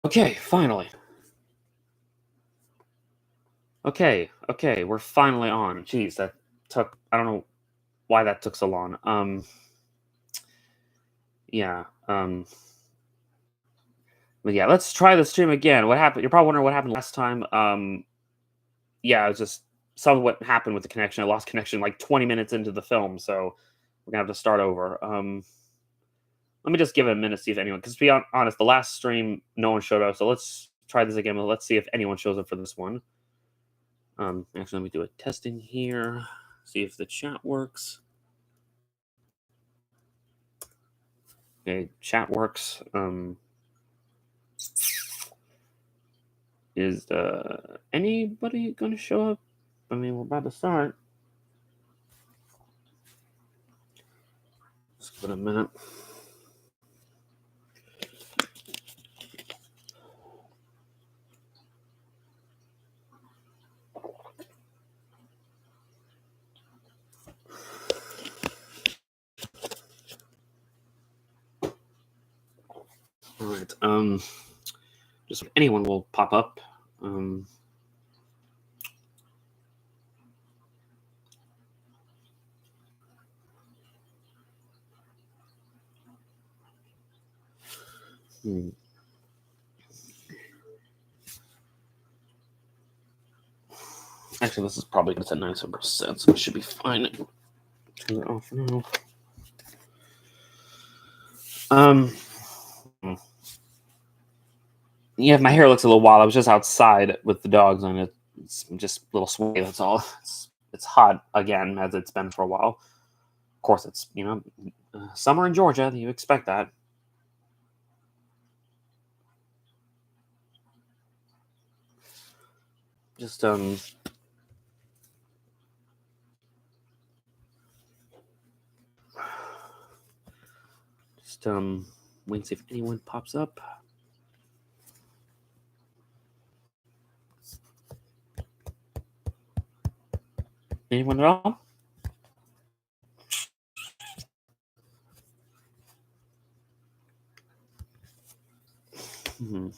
Okay, finally. Okay, we're finally on. Jeez, that took I don't know why that took so long. Yeah. But yeah, let's try the stream again. What happened? You're probably wondering what happened last time. Yeah, it was just some of what happened with the connection. I lost connection like 20 minutes into the film, so we're gonna have to start over. Let me just give it a minute, see if anyone. Because to be honest, the last stream no one showed up, so let's try this again. Let's see if anyone shows up for this one. Actually, let me do a testing here. See if the chat works. Okay, chat works. Is anybody going to show up? I mean, we're about to start. Just give it a minute. All right. Just if anyone will pop up. Um, hmm. Actually, this is probably it's a 97%, so it should be fine. Turn it off now. Hmm. Yeah, my hair looks a little wild. I was just outside with the dogs on it. It's just a little sway. That's all. It's hot again, as it's been for a while. Of course, it's summer in Georgia. You expect that. Just wait and see if anyone pops up. Anyone at all? Hmm.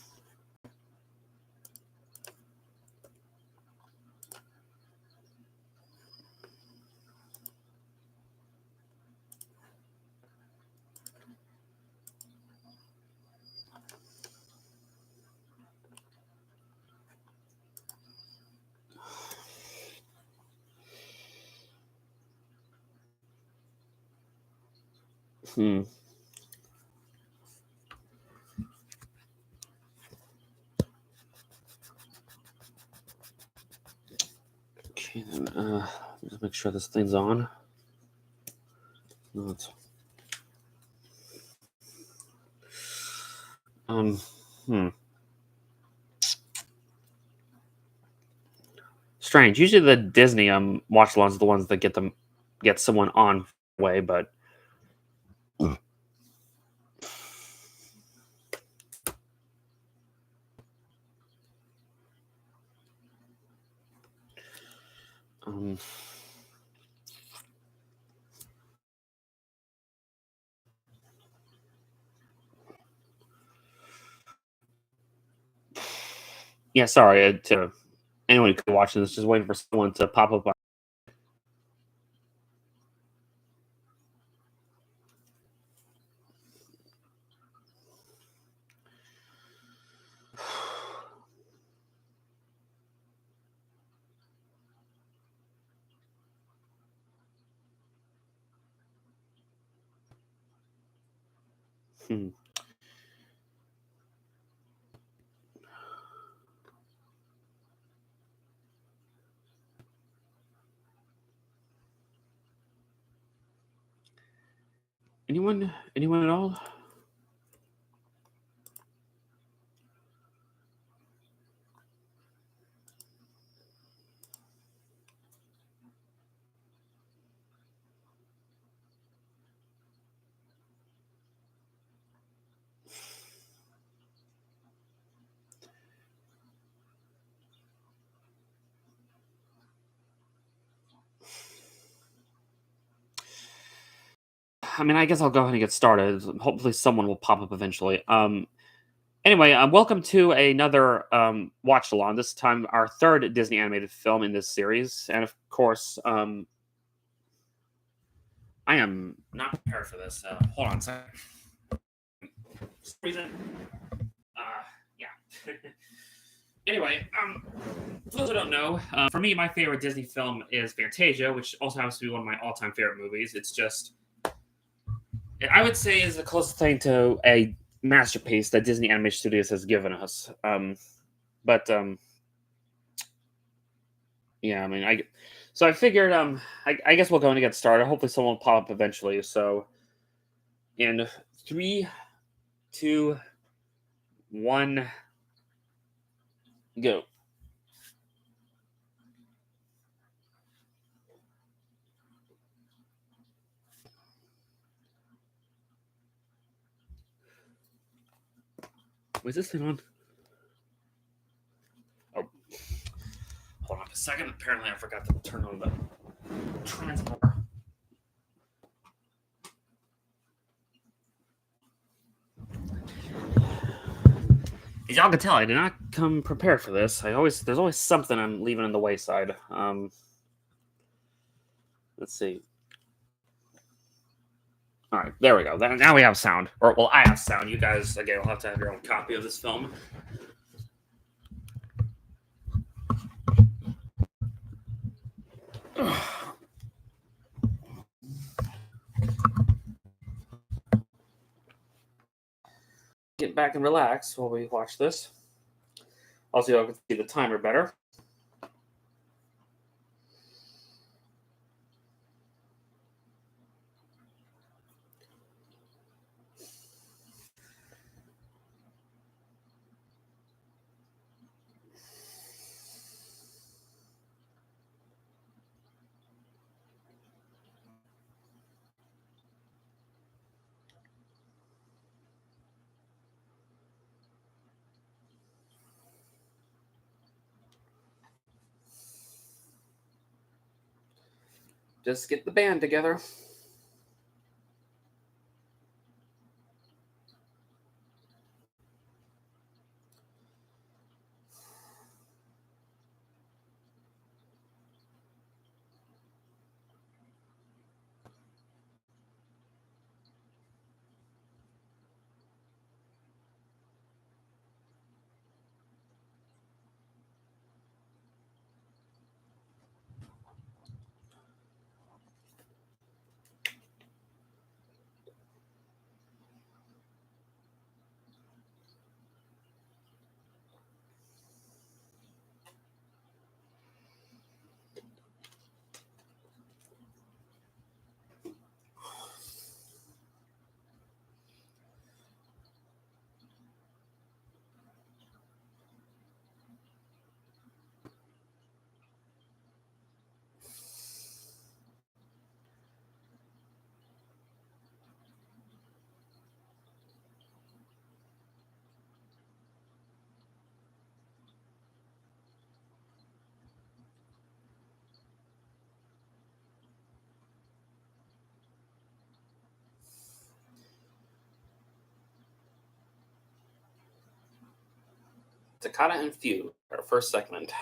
Hmm. Okay, then just make sure this thing's on. No, it's hmm. Strange. Usually the Disney watch alongs are the ones that get someone on way, but um yeah, sorry to anyone who could be watching this, just waiting for someone to pop up. Hmm. Anyone at all? I mean, I guess I'll go ahead and get started. Hopefully, someone will pop up eventually. Anyway, welcome to another watch along. This time, our third Disney animated film in this series, and of course, I am not prepared for this. Hold on a second. For some reason, yeah. Anyway, for those who don't know, for me, my favorite Disney film is Fantasia, which also happens to be one of my all-time favorite movies. It's just, I would say, is the closest thing to a masterpiece that Disney Animation Studios has given us. But yeah, I mean, so I figured, I guess we'll go and get started. Hopefully, someone will pop up eventually. So, in three, two, one, go. Was this thing on? Oh, hold on a second. Apparently, I forgot to turn on the transponder. As y'all can tell, I did not come prepared for this. There's always something I'm leaving on the wayside. Let's see. All right, there we go. Now we have sound, or well, I have sound. You guys, again, will have to have your own copy of this film. Get back and relax while we watch this. Also, y'all can see the timer better. Just get the band together. Takata and Few, our first segment.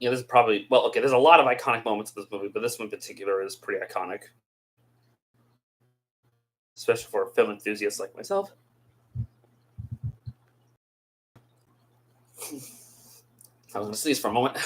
Yeah, this is probably well. Okay, there's a lot of iconic moments in this movie, but this one in particular is pretty iconic, especially for film enthusiasts like myself. I was going to sneeze for a moment.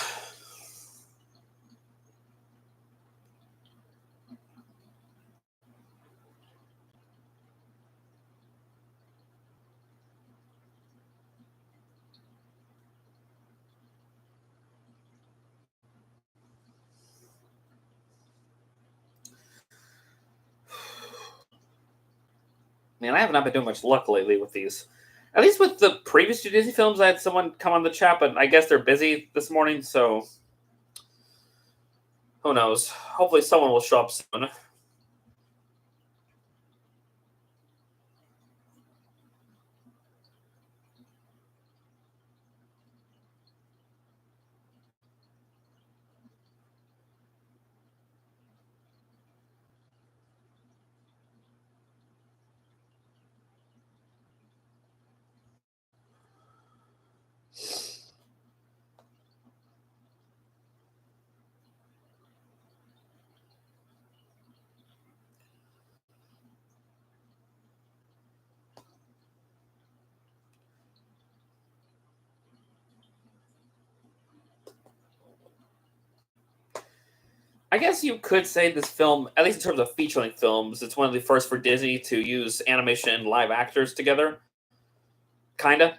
Man, I have not been doing much luck lately with these. At least with the previous two Disney films, I had someone come on the chat, but I guess they're busy this morning, so who knows? Hopefully, someone will show up soon. I guess you could say this film, at least in terms of feature-length films, it's one of the first for Disney to use animation and live actors together. Kinda.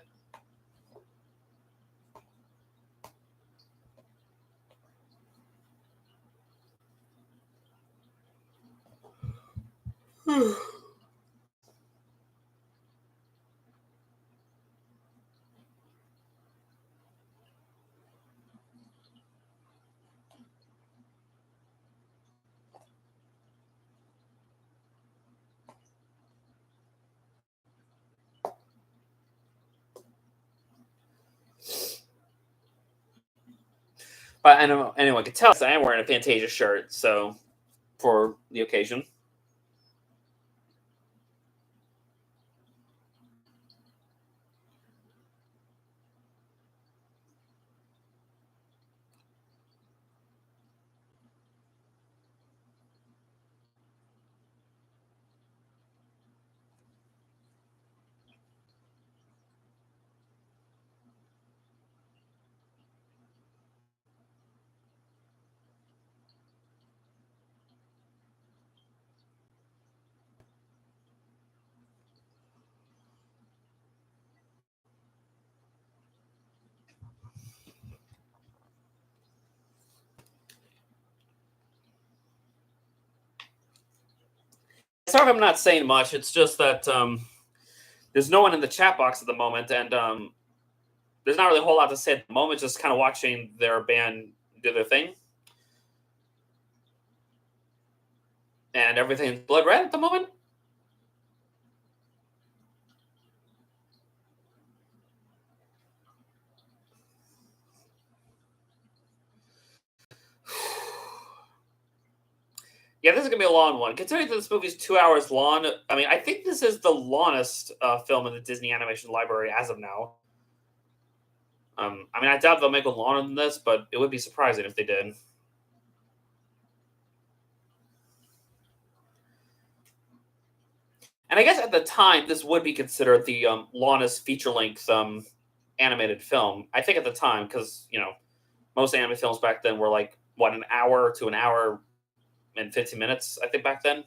But I know anyone can tell, I am wearing a Fantasia shirt, so for the occasion. Sorry if I'm not saying much. It's just that there's no one in the chat box at the moment, and there's not really a whole lot to say at the moment. Just kind of watching their band do their thing, and everything's blood red at the moment. Yeah, this is gonna be a long one. Considering that this movie's 2 hours long, I mean, I think this is the longest film in the Disney Animation Library as of now. I mean, I doubt they'll make one longer than this, but it would be surprising if they did. And I guess at the time, this would be considered the longest feature-length animated film. I think at the time, because most anime films back then were like what, an hour to an hour and 15 minutes. I think back then.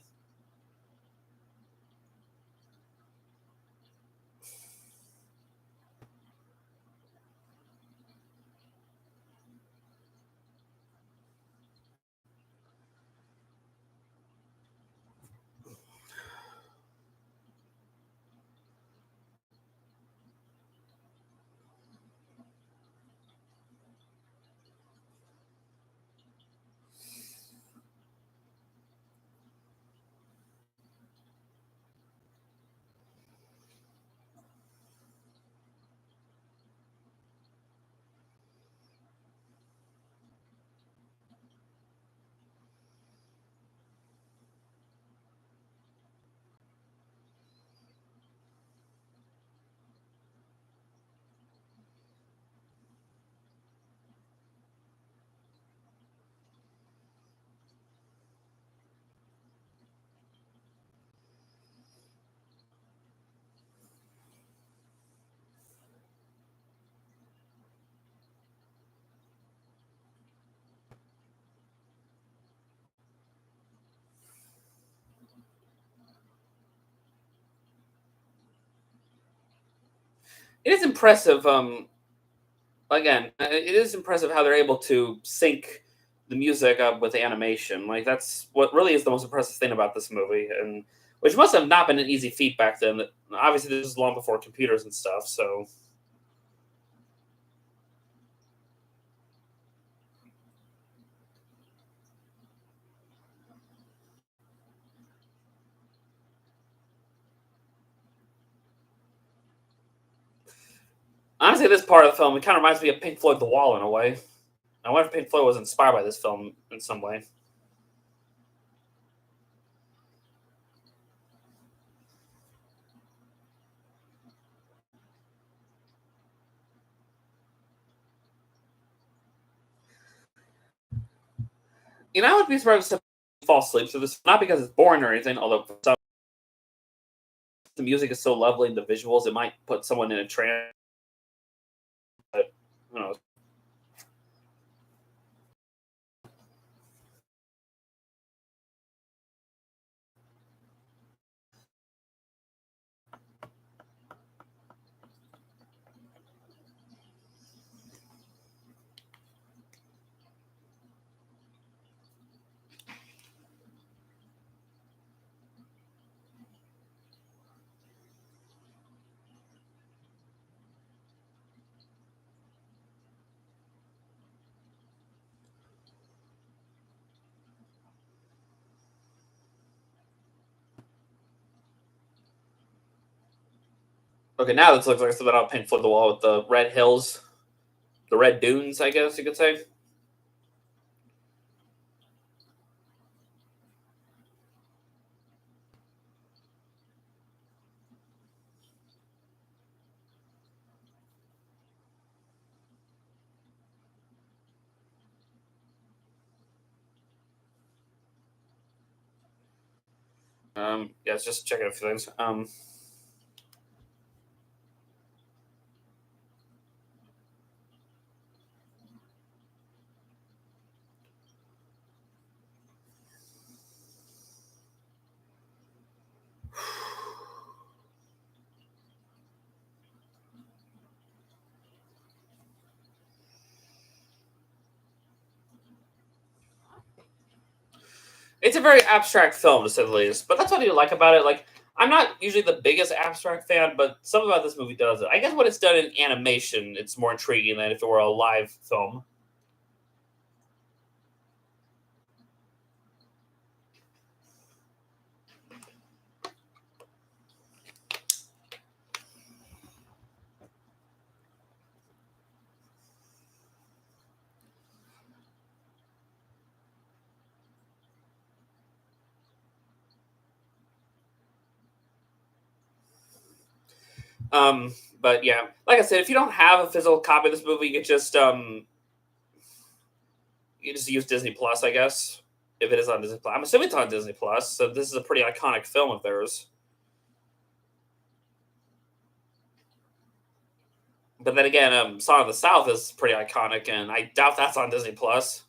it is impressive. Again, it is impressive how they're able to sync the music up with the animation. Like that's what really is the most impressive thing about this movie, and which must have not been an easy feat back then. Obviously, this was long before computers and stuff. So honestly, this part of the film it kind of reminds me of Pink Floyd: The Wall in a way. I wonder if Pink Floyd was inspired by this film in some way. I would be surprised to fall asleep. So this not because it's boring or anything, although the music is so lovely and the visuals, it might put someone in a trance. But who knows? Okay, now this looks like something out of Pink Floyd: The Wall with the red hills, the red dunes, I guess you could say. Yeah, it's just checking a few things. It's a very abstract film to say the least, but that's what I like about it. Like, I'm not usually the biggest abstract fan, but something about this movie does it. I guess when it's done in animation, it's more intriguing than if it were a live film. But yeah, like I said, if you don't have a physical copy of this movie, you just use Disney Plus, I guess. If it is on Disney Plus, I'm assuming it's on Disney Plus. So this is a pretty iconic film of theirs. But then again, Song of the South is pretty iconic, and I doubt that's on Disney Plus.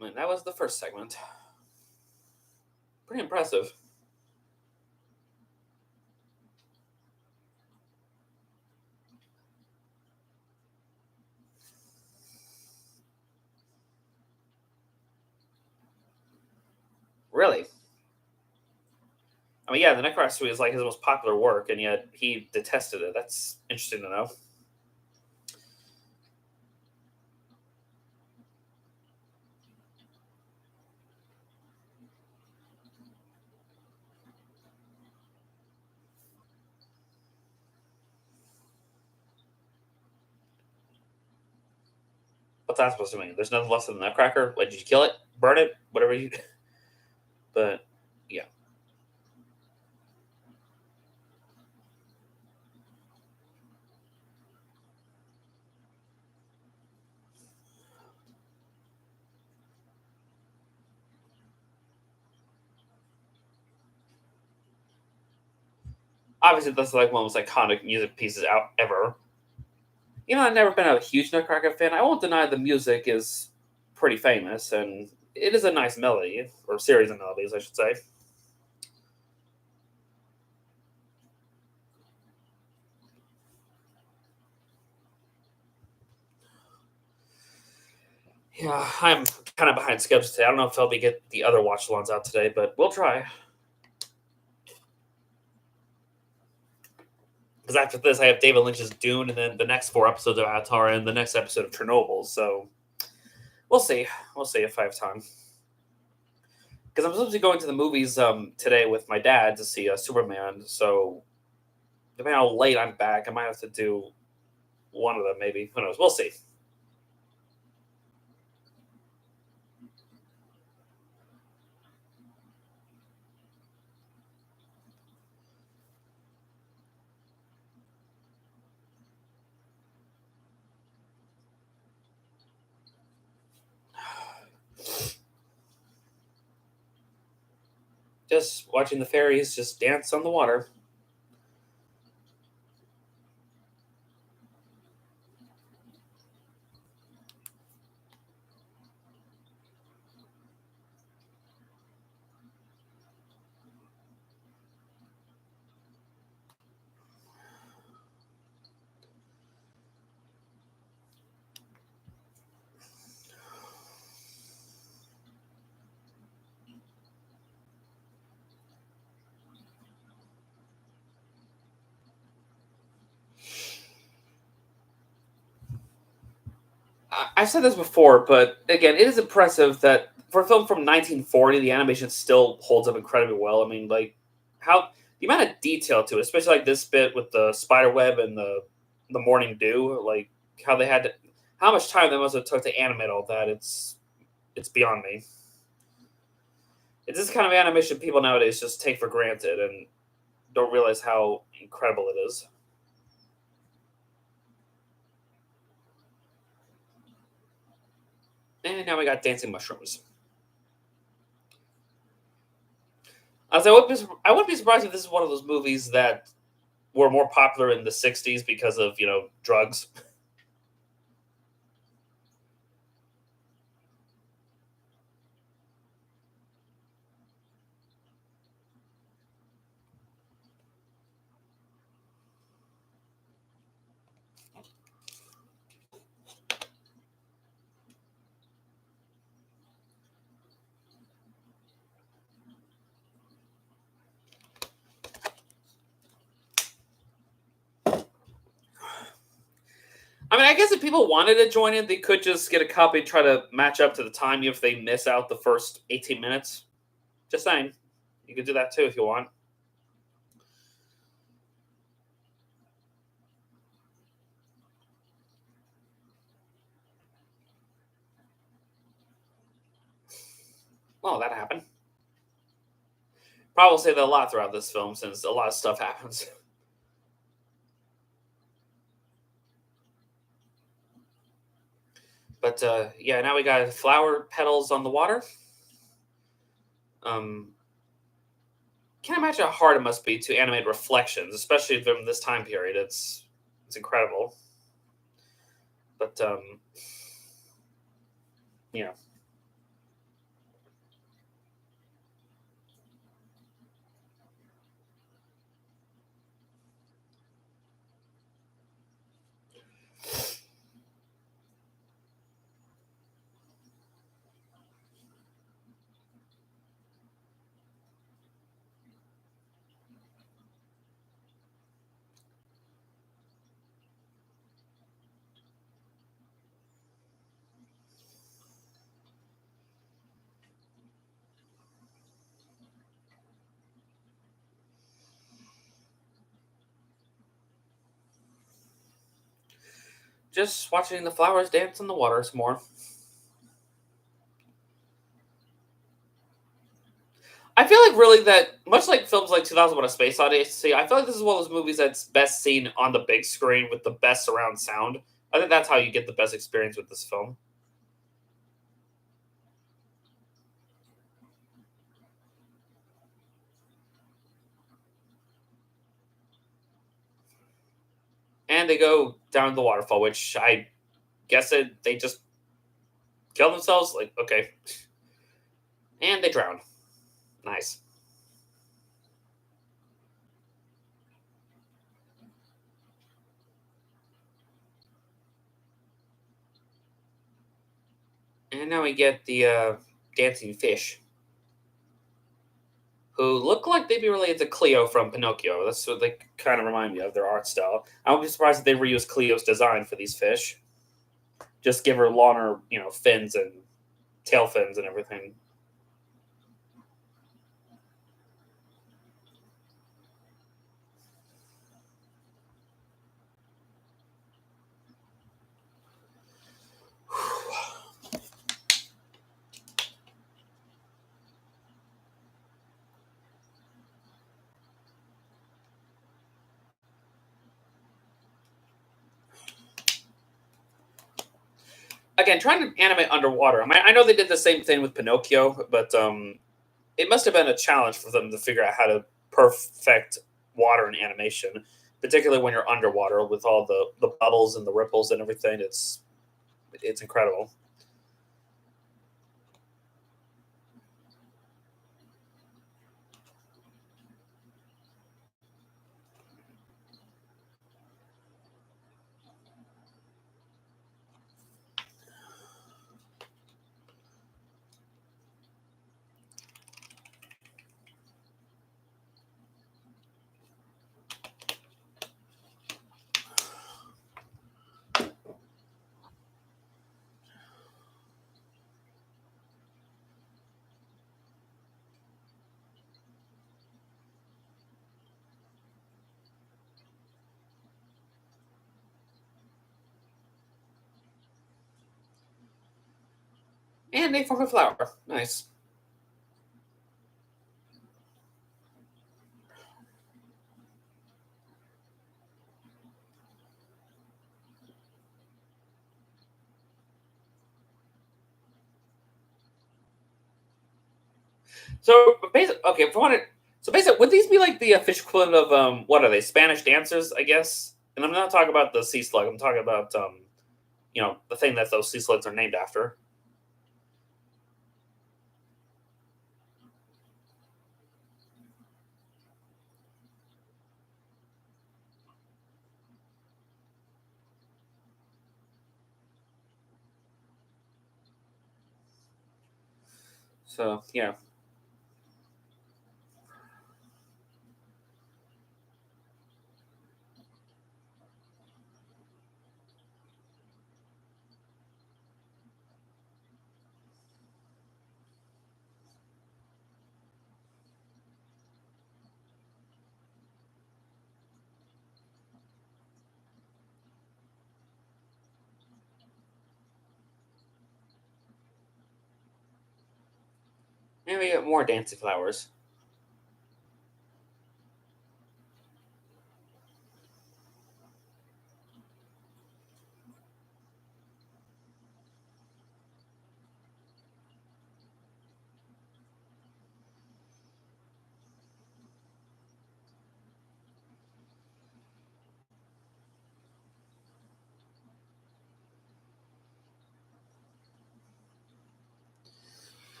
I mean, that was the first segment. Pretty impressive. Really. I mean, yeah, the Necromancer Suite is like his most popular work, and yet he detested it. That's interesting to know. What's that supposed to mean? There's nothing less than the Nutcracker. Like, did you kill it? Burn it? Whatever you. But yeah, Obviously, that's like one of the most iconic music pieces out ever. I've never been a huge Nutcracker fan. I won't deny the music is pretty famous, and it is a nice melody, or series of melodies, I should say. Yeah, I'm kind of behind schedule today. I don't know if I'll be get the other watch alongs out today, but we'll try. Because after this, I have David Lynch's Dune, and then the next 4 episodes of Avatar, and the next episode of Chernobyl. So we'll see. We'll see if I have time. Because I'm supposed to be going to the movies today with my dad to see Superman. So depending on how late I'm back, I might have to do one of them. Maybe, who knows? We'll see. Just watching the fairies just dance on the water. I've said this before, but again, it is impressive that for a film from 1940, the animation still holds up incredibly well. I mean, like how the amount of detail to it, especially like this bit with the spider web and the morning dew, like how they had to, how much time they must have took to animate all that. It's beyond me. It's this kind of animation people nowadays just take for granted and don't realize how incredible it is. And now we got dancing mushrooms. I wouldn't be surprised if this is one of those movies that were more popular in the '60s because of drugs. I mean, I guess if people wanted to join in, they could just get a copy and try to match up to the time if they miss out the first 18 minutes. Just saying. You could do that too if you want. Well, that happened. Probably say that a lot throughout this film since a lot of stuff happens. But yeah, now we got flower petals on the water. Um, can't imagine how hard it must be to animate reflections, especially from this time period. It's incredible. But yeah, just watching the flowers dance in the water some more. I feel like really that much like films like 2001: A Space Odyssey, I feel like this is one of those movies that's best seen on the big screen with the best surround sound. I think that's how you get the best experience with this film. and they go down the waterfall, which I guess they just kill themselves. Like, okay, and they drown. Nice. And now we get the dancing fish, who look like they'd be related to Cleo from Pinocchio. That's what they kind of remind me of, their art style. I won't be surprised if they reuse Cleo's design for these fish. Just give her longer, fins and tail fins and everything. Again, trying to animate underwater. I mean, I know they did the same thing with Pinocchio, but it must have been a challenge for them to figure out how to perfect water in animation, particularly when you're underwater with all the bubbles and the ripples and everything. It's incredible. And they form a flower. Nice. So basically, okay, if I want to, so basically, would these be like the fish equivalent of what are they? Spanish dancers, I guess. And I'm not talking about the sea slug. I'm talking about the thing that those sea slugs are named after. So yeah, maybe we get more dancing flowers.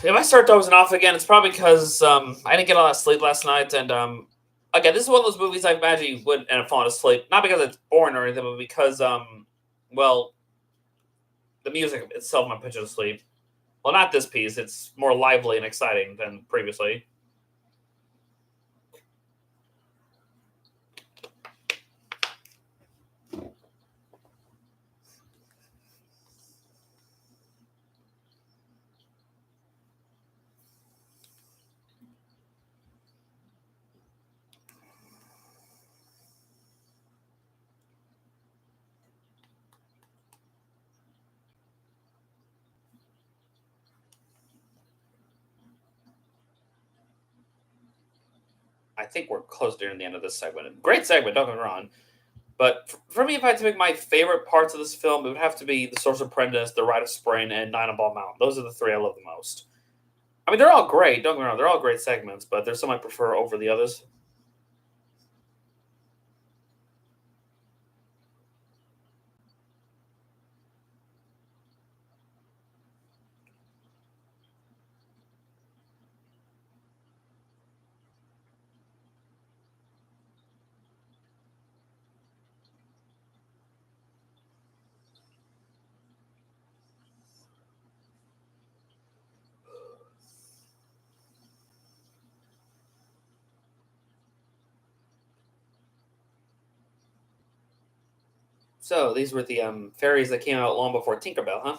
If I start dozing off again, it's probably because I didn't get a lot of sleep last night, and again, this is one of those movies I imagine you would end up falling asleep. Not because it's boring or anything, but because well, the music itself might put you to sleep. Well, not this piece. It's more lively and exciting than previously. I think we're close to the end of this segment. Great segment, don't get me wrong. But for me, if I had to pick my favorite parts of this film, it would have to be The Sorcerer's Apprentice, The Rite of Spring, and Nine on Ball Mountain. Those are the three I love the most. I mean, they're all great. Don't get me wrong; they're all great segments, but there's some I prefer over the others. So these were the fairies that came out long before Tinkerbell, huh?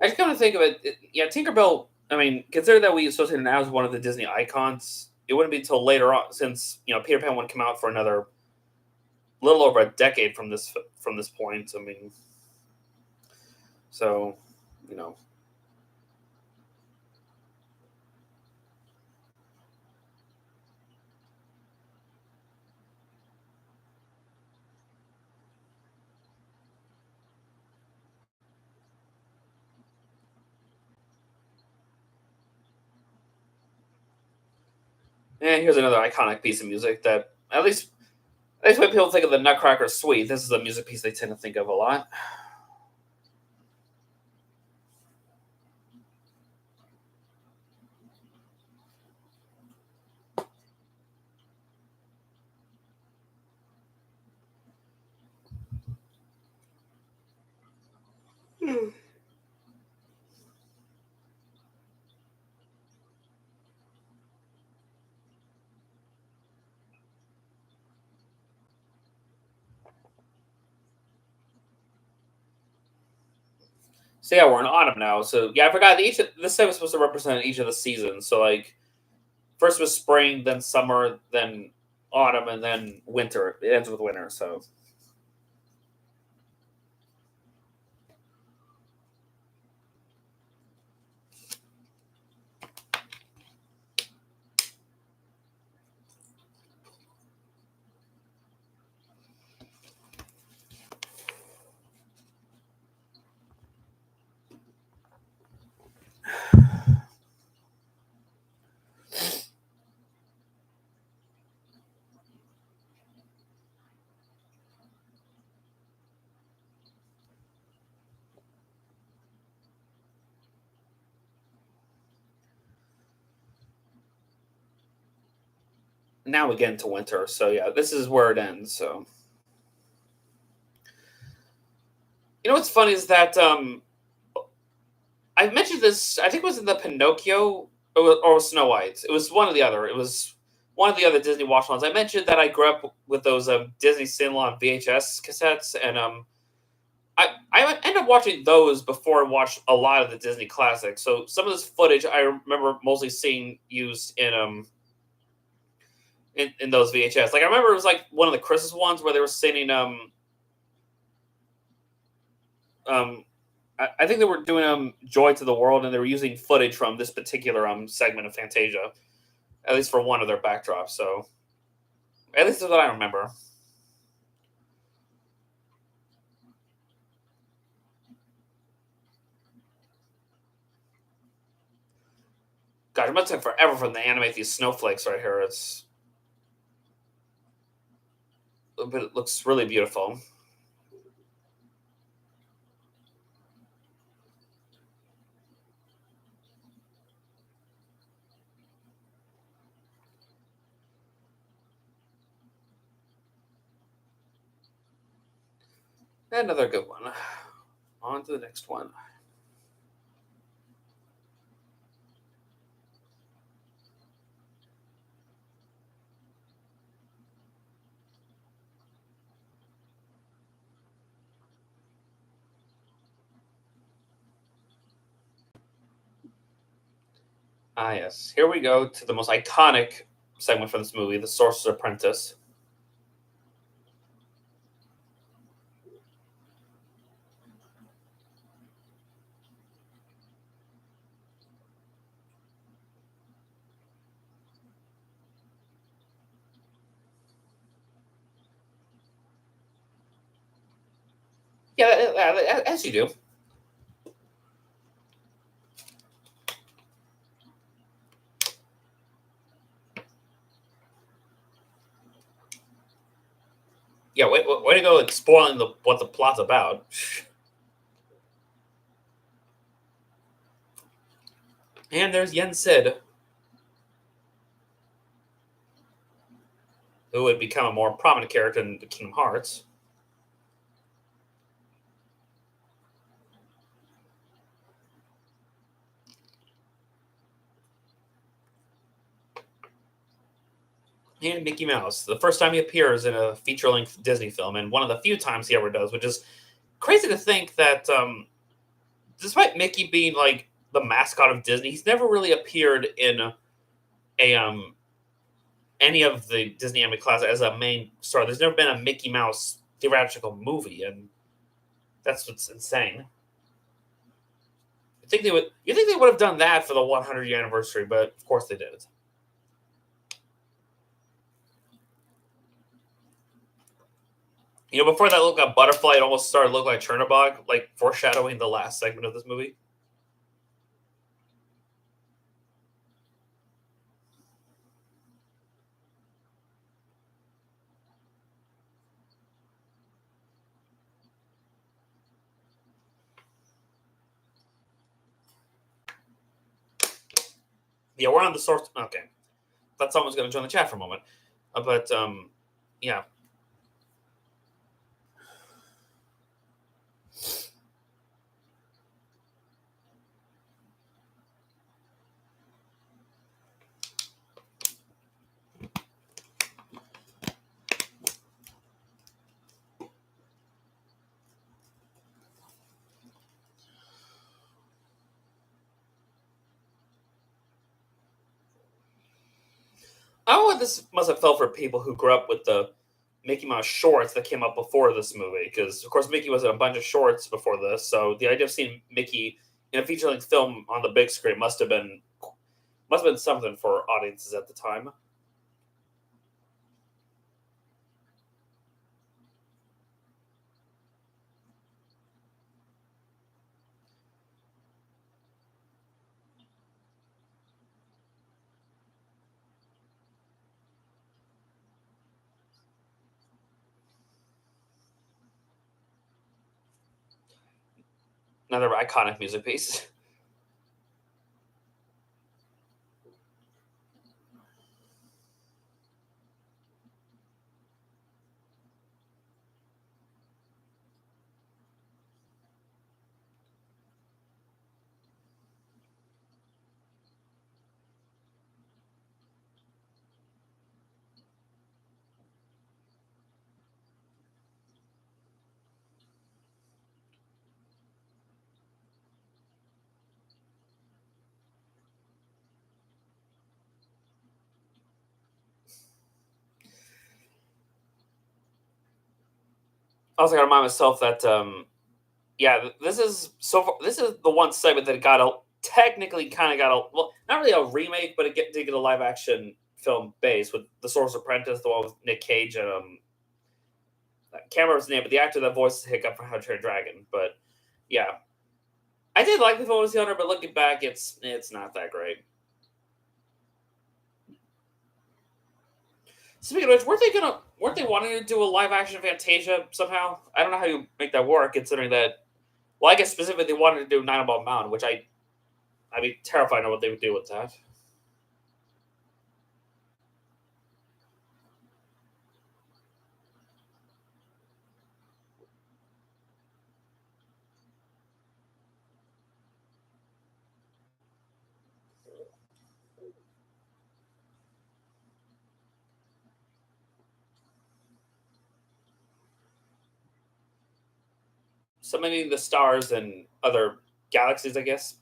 I just come to think of it, yeah, Tinkerbell. I mean, consider that we associate it now as one of the Disney icons. It wouldn't be until later on, since Peter Pan wouldn't come out for another little over a decade from this point. I mean, so you know, and here's another iconic piece of music that at least when people think of the Nutcracker Suite, this is a music piece they tend to think of a lot. So yeah, we're in autumn now. So yeah, I forgot that this set was supposed to represent each of the seasons. So like first was spring, then summer, then autumn, and then winter. It ends with winter. So now we get into winter. So yeah, this is where it ends. So what's funny is that I mentioned this. I think it was in the Pinocchio or Snow White. It was one or the other. It was one of the other Disney watch ones. I mentioned that I grew up with those Disney Cinema VHS cassettes, and I ended up watching those before I watched a lot of the Disney classics. So some of this footage I remember mostly seeing used in those VHS. Like I remember it was like one of the Christmas ones where they were singing um I think they were doing Joy to the World, and they were using footage from this particular segment of Fantasia, at least for one of their backdrops. So at least that's what I remember. God, it must take forever for them to animate these snowflakes right here. But it looks really beautiful. Another good one. On to the next one. Ah, yes. Here we go to the most iconic segment from this movie, The Sorcerer's Apprentice. Yeah, as you do. Yeah, way to go at spoiling what the plot's about. And there's Yen Sid, who would become a more prominent character in the Kingdom Hearts. and Mickey Mouse. The first time he appears in a feature-length Disney film, and one of the few times he ever does, which is crazy to think that, despite Mickey being like the mascot of Disney, he's never really appeared in a any of the Disney animated classics as a main star. There's never been a Mickey Mouse theatrical movie, and that's what's insane. You think they would have done that for the 100 year anniversary, but of course they did. Before that looked like butterfly, it almost started to look like Chernobog, like foreshadowing the last segment of this movie. Yeah, we're on the source. Okay, thought someone was going to join the chat for a moment, but yeah. I don't know what this must have felt for people who grew up with the Mickey Mouse shorts that came out before this movie, because of course Mickey was in a bunch of shorts before this. So the idea of seeing Mickey in a feature-length film on the big screen must have been something for audiences at the time. Another iconic music piece. I also got to remind myself that yeah, this is the one segment that got a technically kind of got a, well, not really a remake, but did get a live action film base with The Sorcerer's Apprentice, the one with Nick Cage and I can't remember his name, but the actor that voiced Hiccup from How to Train a Dragon. But yeah, I did like the film when I was younger, but looking back, it's not that great. Speaking of which, weren't they wanting to do a live action Fantasia somehow? I don't know how you make that work, considering that. Well, I guess specifically they wanted to do Nine Ball Mountain, which I'd be terrified of what they would do with that. Summoning the stars and other galaxies, I guess.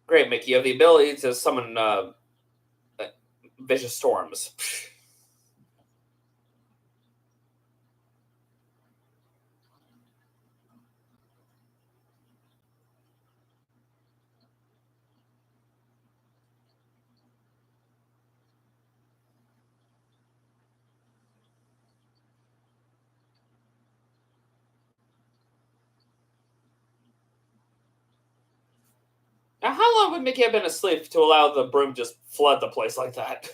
Great, Mickey. You have the ability to summon vicious storms. Now, how long would Mickey have been asleep to allow the broom just flood the place like that?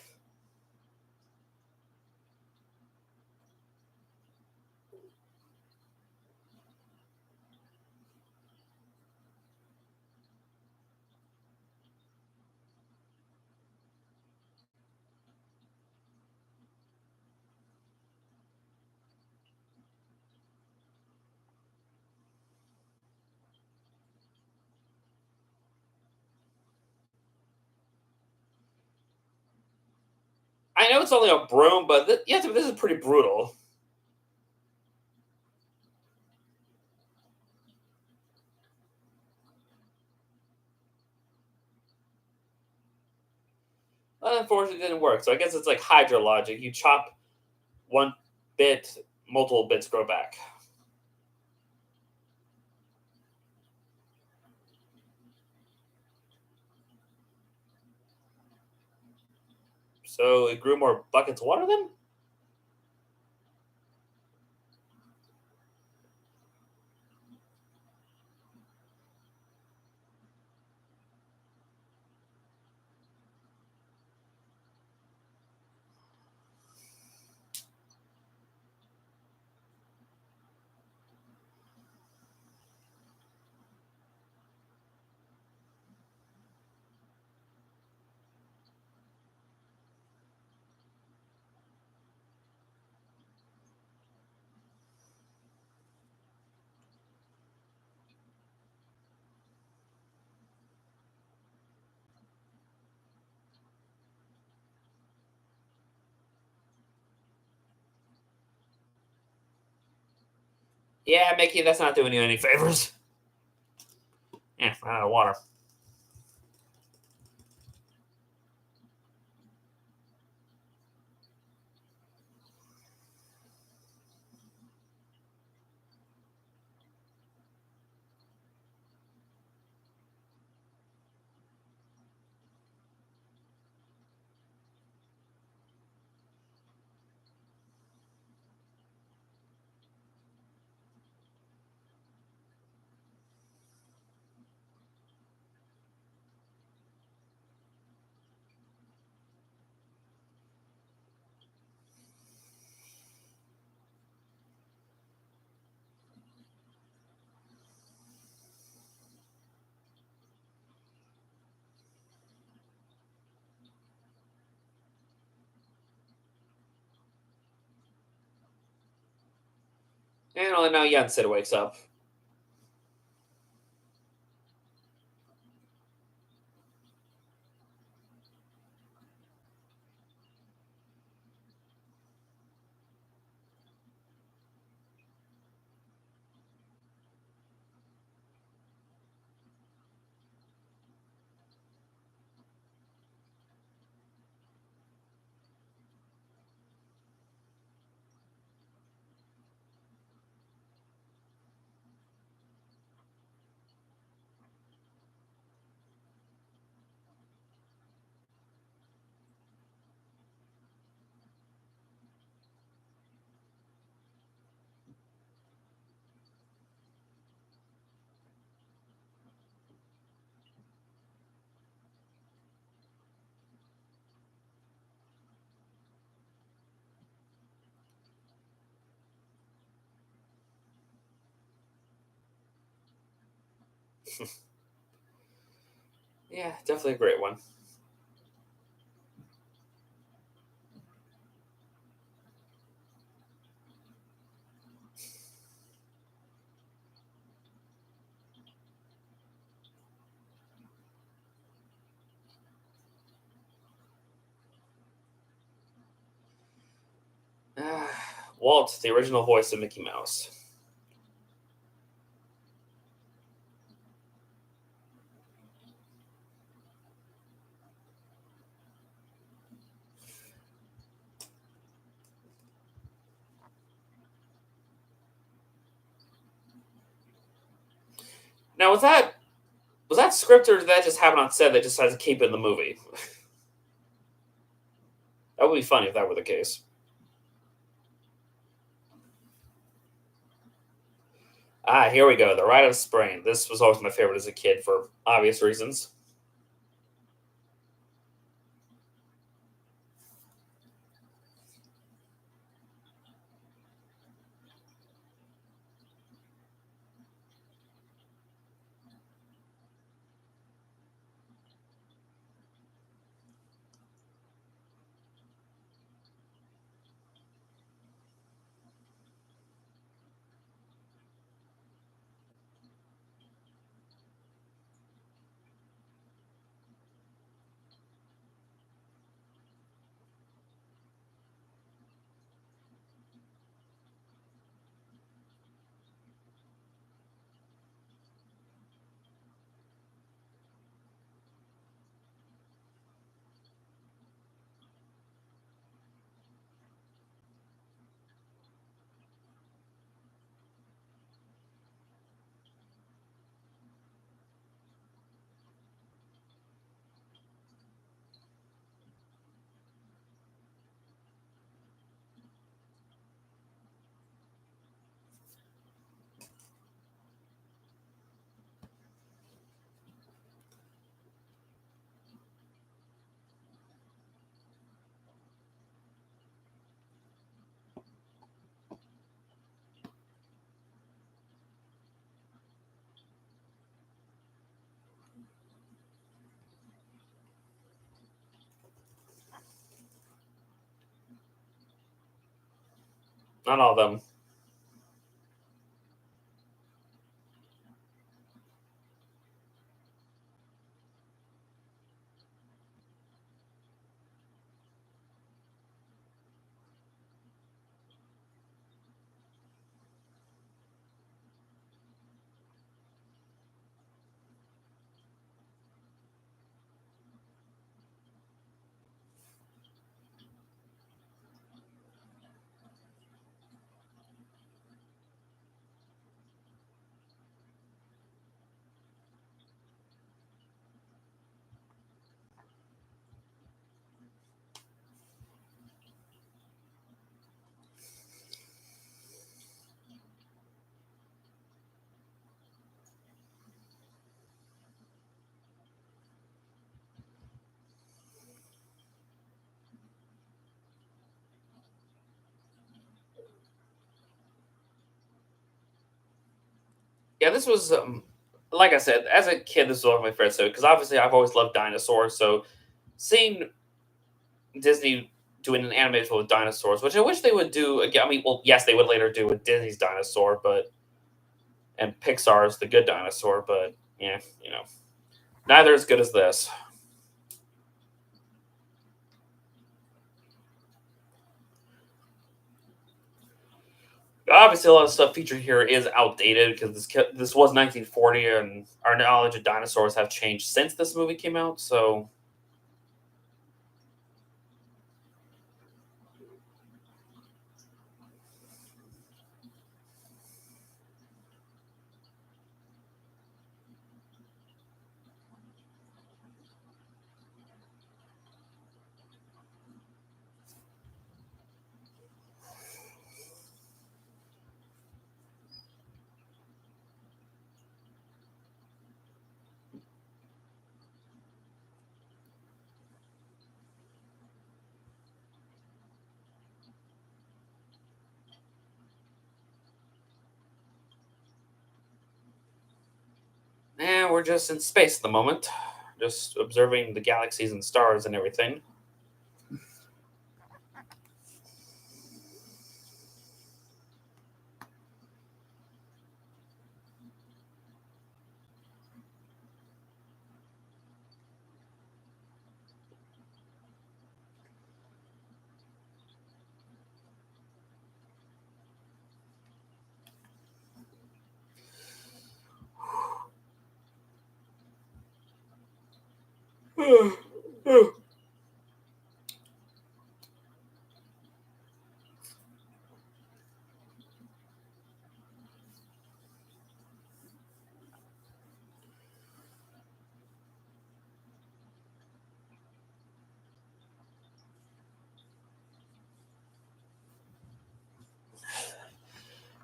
I know it's only a broom, but yeah, this is pretty brutal. Unfortunately, it didn't work. So I guess it's like Hydra logic. You chop one bit, multiple bits grow back. So it grew more buckets of water then? Yeah, Mickey, that's not doing you any favors. Yeah, ran out of water. And only now Yensid wakes up. Yeah, definitely a great one. Walt, the original voice of Mickey Mouse. Now, was that scripted or did that just happen on set? That just has to keep it in the movie. That would be funny if that were the case. Here we go. The Rite of Spring. This was always my favorite as a kid for obvious reasons. Not all of them. Yeah, this was like I said, as a kid, this was one of my favorite shows because obviously I've always loved dinosaurs. So seeing Disney doing an animated film with dinosaurs, which I wish they would do again. I mean, well, yes, they would later do with Disney's dinosaur, but and Pixar's The Good Dinosaur, but yeah, neither as good as this. Obviously, a lot of stuff featured here is outdated because this was 1940, and our knowledge of dinosaurs have changed since this movie came out. So, we're just in space at the moment, just observing the galaxies and stars and everything.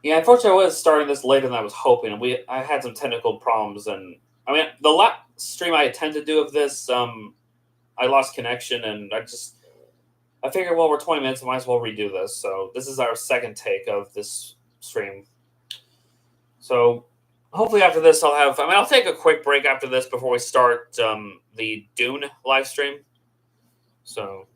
Yeah, unfortunately, I was starting this later than I was hoping. I had some technical problems, and I mean, the last stream I intended to do of this, I lost connection, and I figured, well, we're 20 minutes, I might as well redo this. So this is our second take of this stream. So hopefully after this, I'll take a quick break after this before we start the Dune live stream. So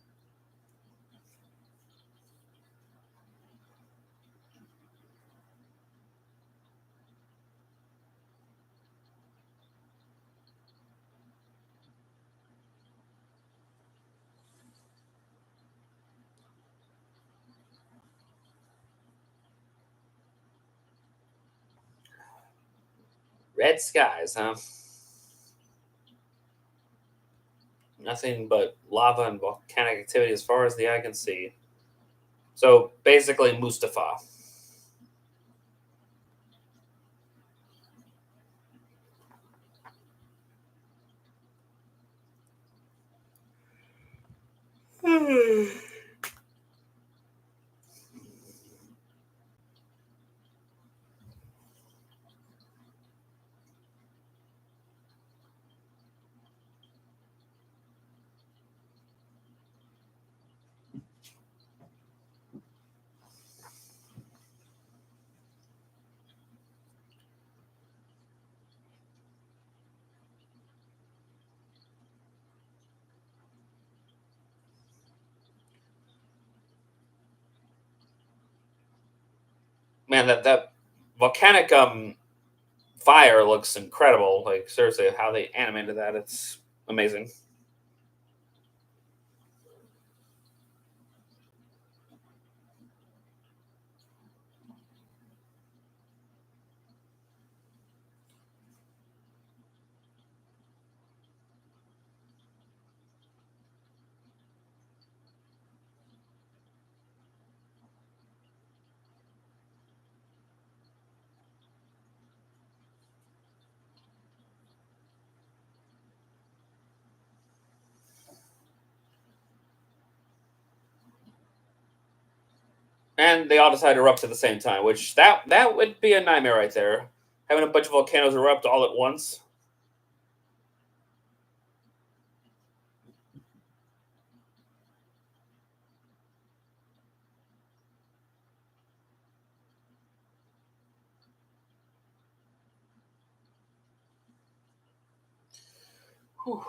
red skies, huh? Nothing but lava and volcanic activity as far as the eye can see. So basically, Mustafa. Man, that volcanic fire looks incredible. Like seriously, how they animated that, it's amazing. And they all decide to erupt at the same time, which that would be a nightmare right there. Having a bunch of volcanoes erupt all at once. Whew.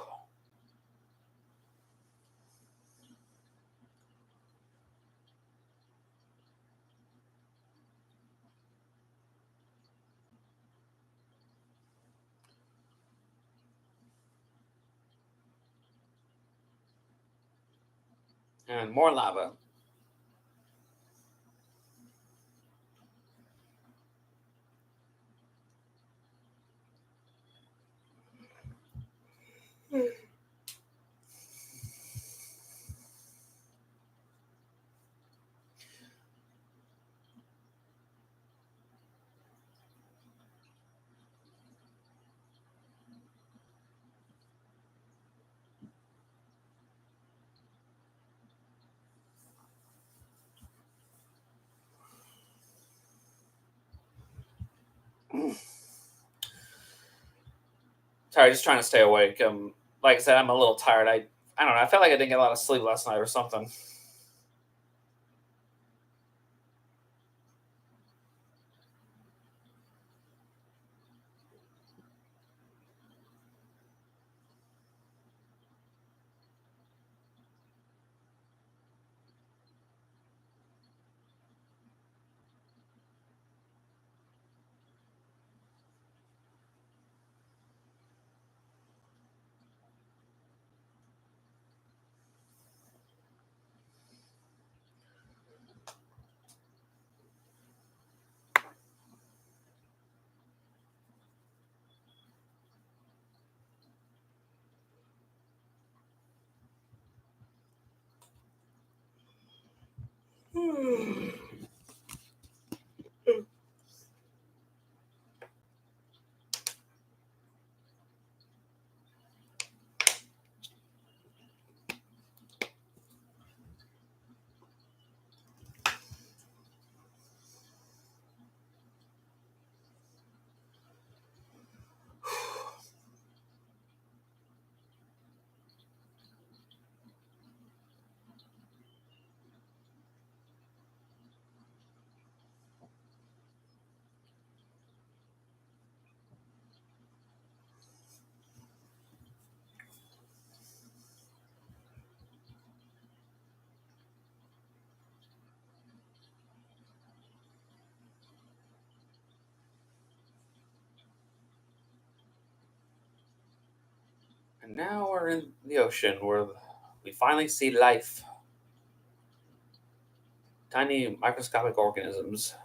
And more lava. Sorry, just trying to stay awake. Like I said, I'm a little tired. I don't know. I felt like I didn't get a lot of sleep last night or something. And now we're in the ocean where we finally see life. Tiny microscopic organisms.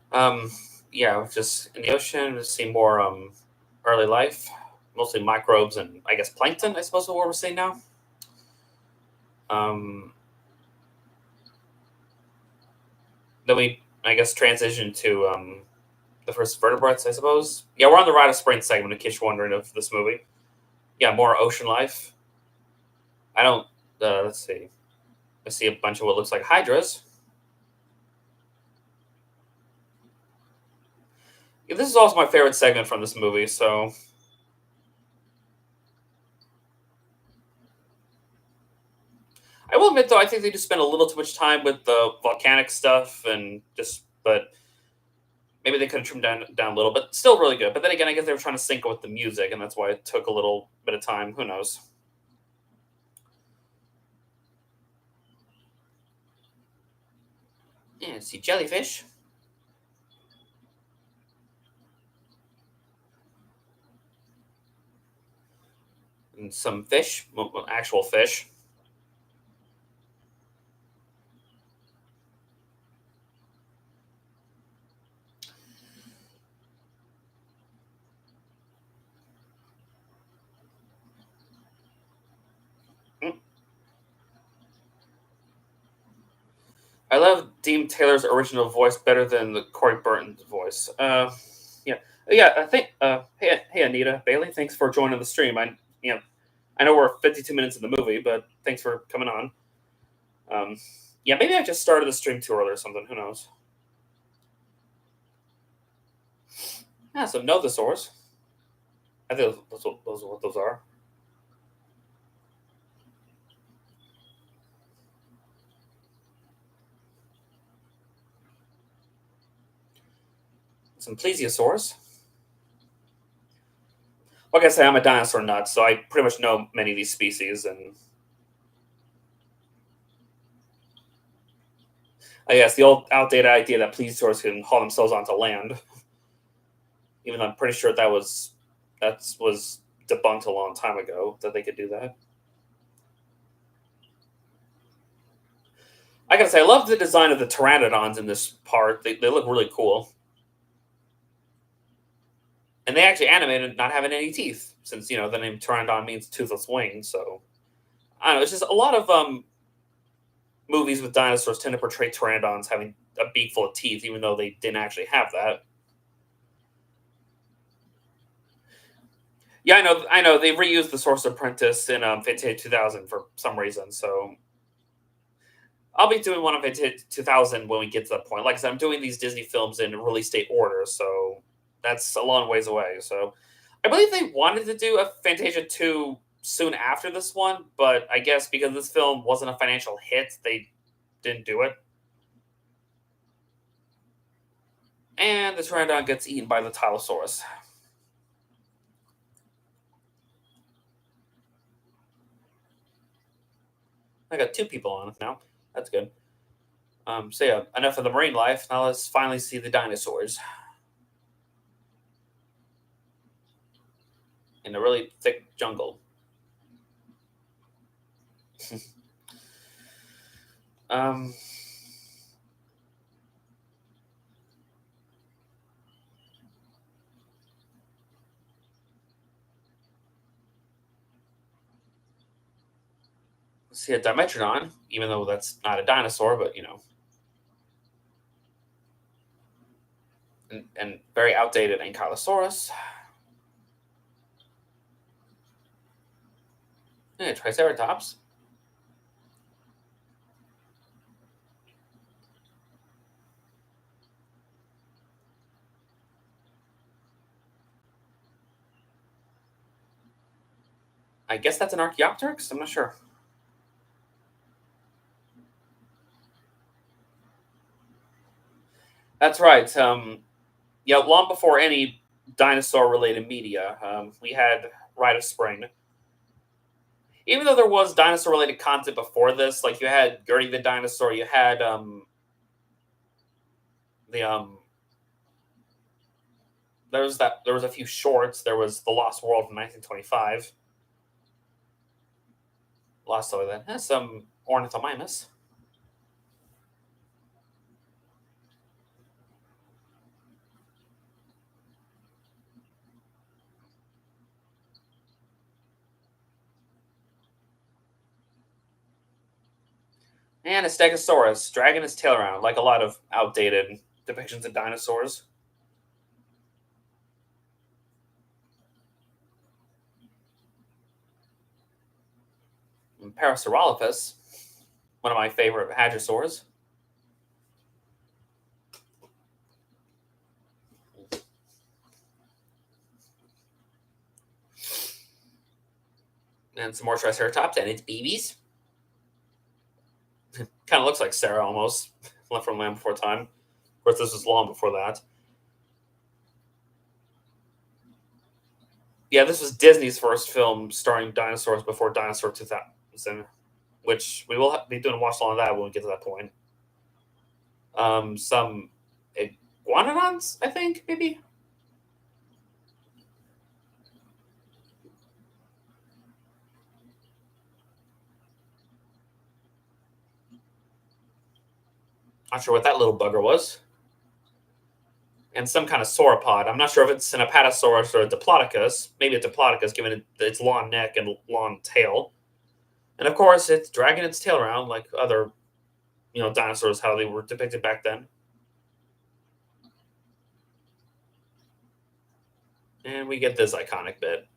Um, yeah, just in the ocean, we see more early life, mostly microbes and I guess plankton. I suppose is what we're seeing now. Um, then we, I guess, transition to the first vertebrates. I suppose. Yeah, we're on the Rite of Spring segment. In case you're wondering of this movie. Yeah, more ocean life. I don't. Let's see. I see a bunch of what looks like hydras. Yeah, this is also my favorite segment from this movie. So I will admit though, I think they just spent a little too much time with the volcanic stuff and just, but maybe they could have trimmed down a little, but still really good. But then again, I guess they were trying to sync it with the music, and that's why it took a little bit of time. Who knows? Yeah, see jellyfish and some fish, actual fish. Mm. I love Dean Taylor's original voice better than the Corey Burton's voice. Yeah, yeah. I think. Hey, Anita Bailey, thanks for joining the stream. I know we're 52 minutes in the movie, but thanks for coming on. Um, yeah, maybe I just started the stream too early or something. Who knows? Yeah, some nothosaurs. I think those are what those are. Some plesiosaurs. Like I say, I'm a dinosaur nut, so I pretty much know many of these species. And I guess the old outdated idea that plesiosaurs can haul themselves onto land, even though I'm pretty sure that was debunked a long time ago that they could do that. I gotta say, I love the design of the pteranodons in this part. They look really cool, and they actually animated not having any teeth, since the name pteranodon means toothless wing. So I don't know. It's just a lot of movies with dinosaurs tend to portray pteranodons having a beak full of teeth, even though they didn't actually have that. Yeah, I know. I know they reused the Source Apprentice in Fantasia 2000 for some reason. So I'll be doing one of Fantasia 2000 when we get to that point. Like I said, I'm doing these Disney films in release date order, so that's a long ways away. So I believe they wanted to do a Fantasia 2 soon after this one, but I guess because this film wasn't a financial hit, they didn't do it. And the pteranodon gets eaten by the Tylosaurus. I got two people on it now. That's good. So yeah, enough of the marine life. Now let's finally see the dinosaurs in a really thick jungle. um, let's see a Dimetrodon, even though that's not a dinosaur, but and very outdated Ankylosaurus. Yeah, Triceratops. I guess that's an Archaeopteryx. I'm not sure. That's right. Yeah, long before any dinosaur-related media, we had Rite of Spring. Even though there was dinosaur-related content before this, like you had Gertie the dinosaur, you had the there was a few shorts. There was The Lost World from 1925. Lost over that. Has some Ornithomimus. And a Stegosaurus dragging his tail around, like a lot of outdated depictions of dinosaurs. And Parasaurolophus, one of my favorite hadrosaurs. And some more Triceratops and its babies. Kind of looks like Sarah almost. Left from Land Before Time. Of course, this was long before that. Yeah, this was Disney's first film starring dinosaurs before Dinosaur 2000, which we will be doing a watch along of that when we get to that point. Some iguanodons, I think, maybe. Not sure what that little bugger was. And some kind of sauropod. I'm not sure if it's an apatosaurus or a diplodocus. Maybe a diplodocus, given its long neck and long tail. And of course, it's dragging its tail around like other, dinosaurs, how they were depicted back then. And we get this iconic bit.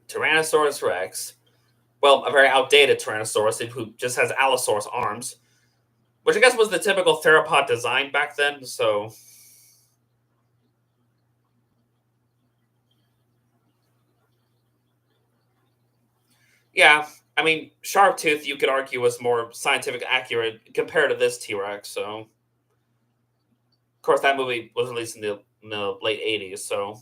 Tyrannosaurus Rex. Well, a very outdated Tyrannosaurus who just has Allosaurus arms, which I guess was the typical theropod design back then. So, yeah, I mean, Sharptooth, you could argue, was more scientific accurate compared to this T Rex. So, of course, that movie was released in the late 80s. So,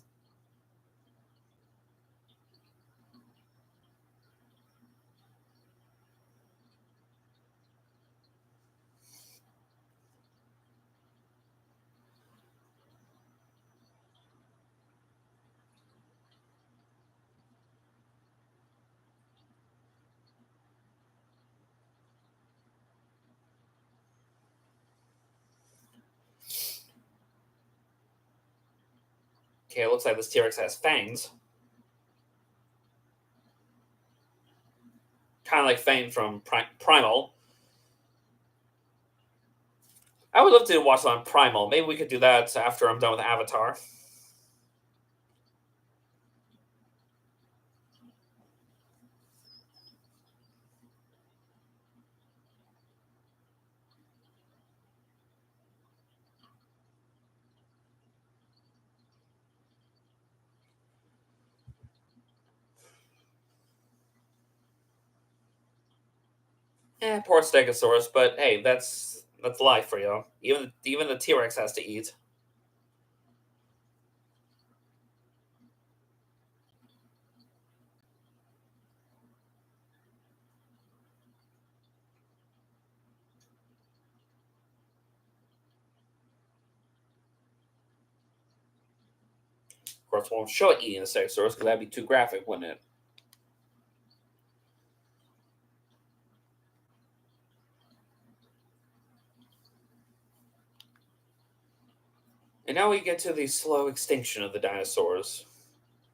okay, it looks like this T Rex has fangs. Kind of like Fang from Primal. I would love to watch on Primal. Maybe we could do that after I'm done with Avatar. Poor Stegosaurus, but hey, that's life for you. Even the T Rex has to eat. Of course, won't show it eating the Stegosaurus because that'd be too graphic, wouldn't it? And now we get to the slow extinction of the dinosaurs,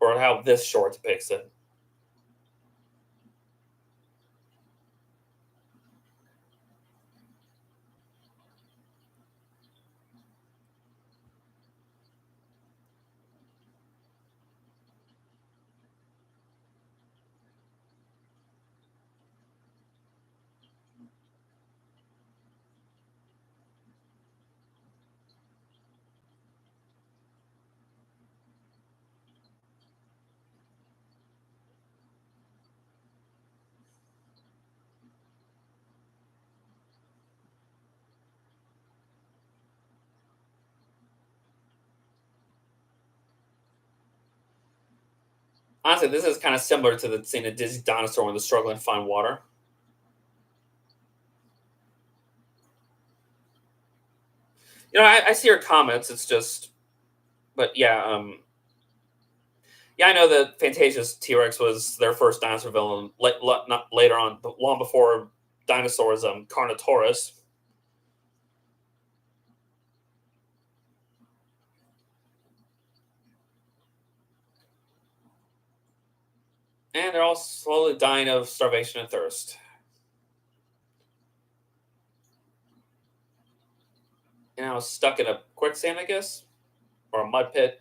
or how this short depicts it. Honestly, this is kind of similar to the scene of Disney Dinosaur when they're struggling to find water. I see your comments. It's just, but yeah, yeah, I know that Fantasia's T Rex was their first dinosaur villain. Not later on, but long before dinosaurs, Carnotaurus. And they're all slowly dying of starvation and thirst. And I was stuck in a quicksand, I guess, or a mud pit.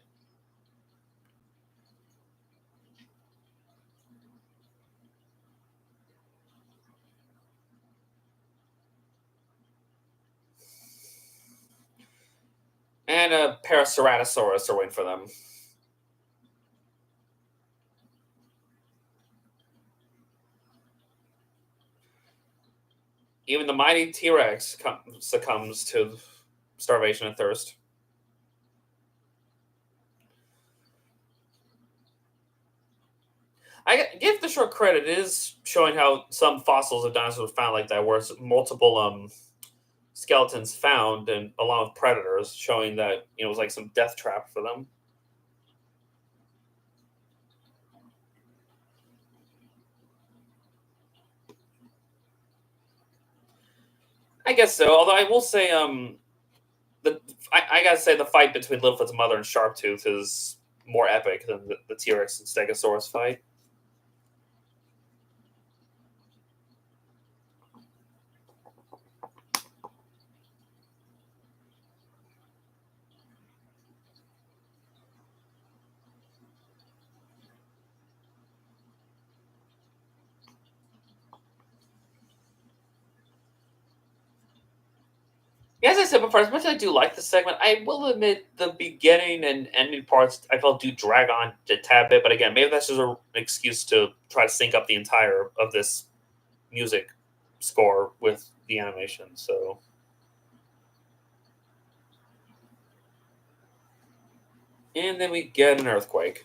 And a Paraceratosaurus are waiting for them. Even the mighty T-Rex succumbs to starvation and thirst. I give the short credit. It is showing how some fossils of dinosaurs were found like that, where it's multiple skeletons found, and along with predators, showing that it was like some death trap for them. I guess so. Although I will say, I gotta say the fight between Littlefoot's mother and Sharptooth is more epic than the T Rex and Stegosaurus fight. Yeah, as I said before, as much as I do like the segment, I will admit the beginning and ending parts I felt do drag on a tad bit. But again, maybe that's just an excuse to try to sync up the entire of this music score with the animation. So and then we get an earthquake.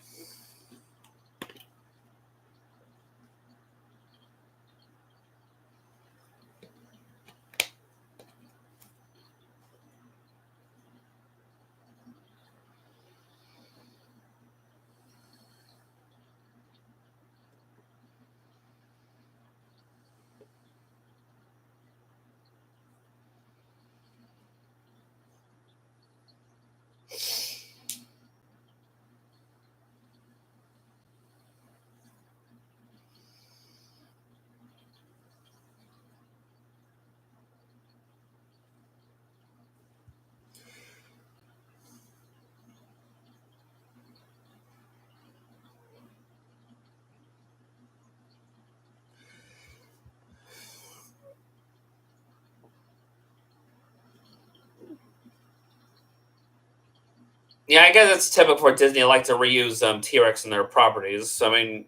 Yeah, I guess it's typical for Disney. They like to reuse T Rex in their properties. I mean,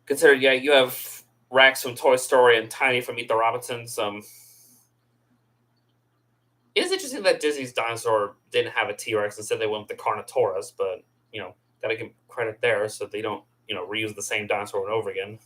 consider you have Rex from Toy Story and Tiny from Meet the Robinsons. It is interesting that Disney's dinosaur didn't have a T Rex. Instead, they went with the Carnotaurus. But gotta give credit there, so they don't reuse the same dinosaur over and over again.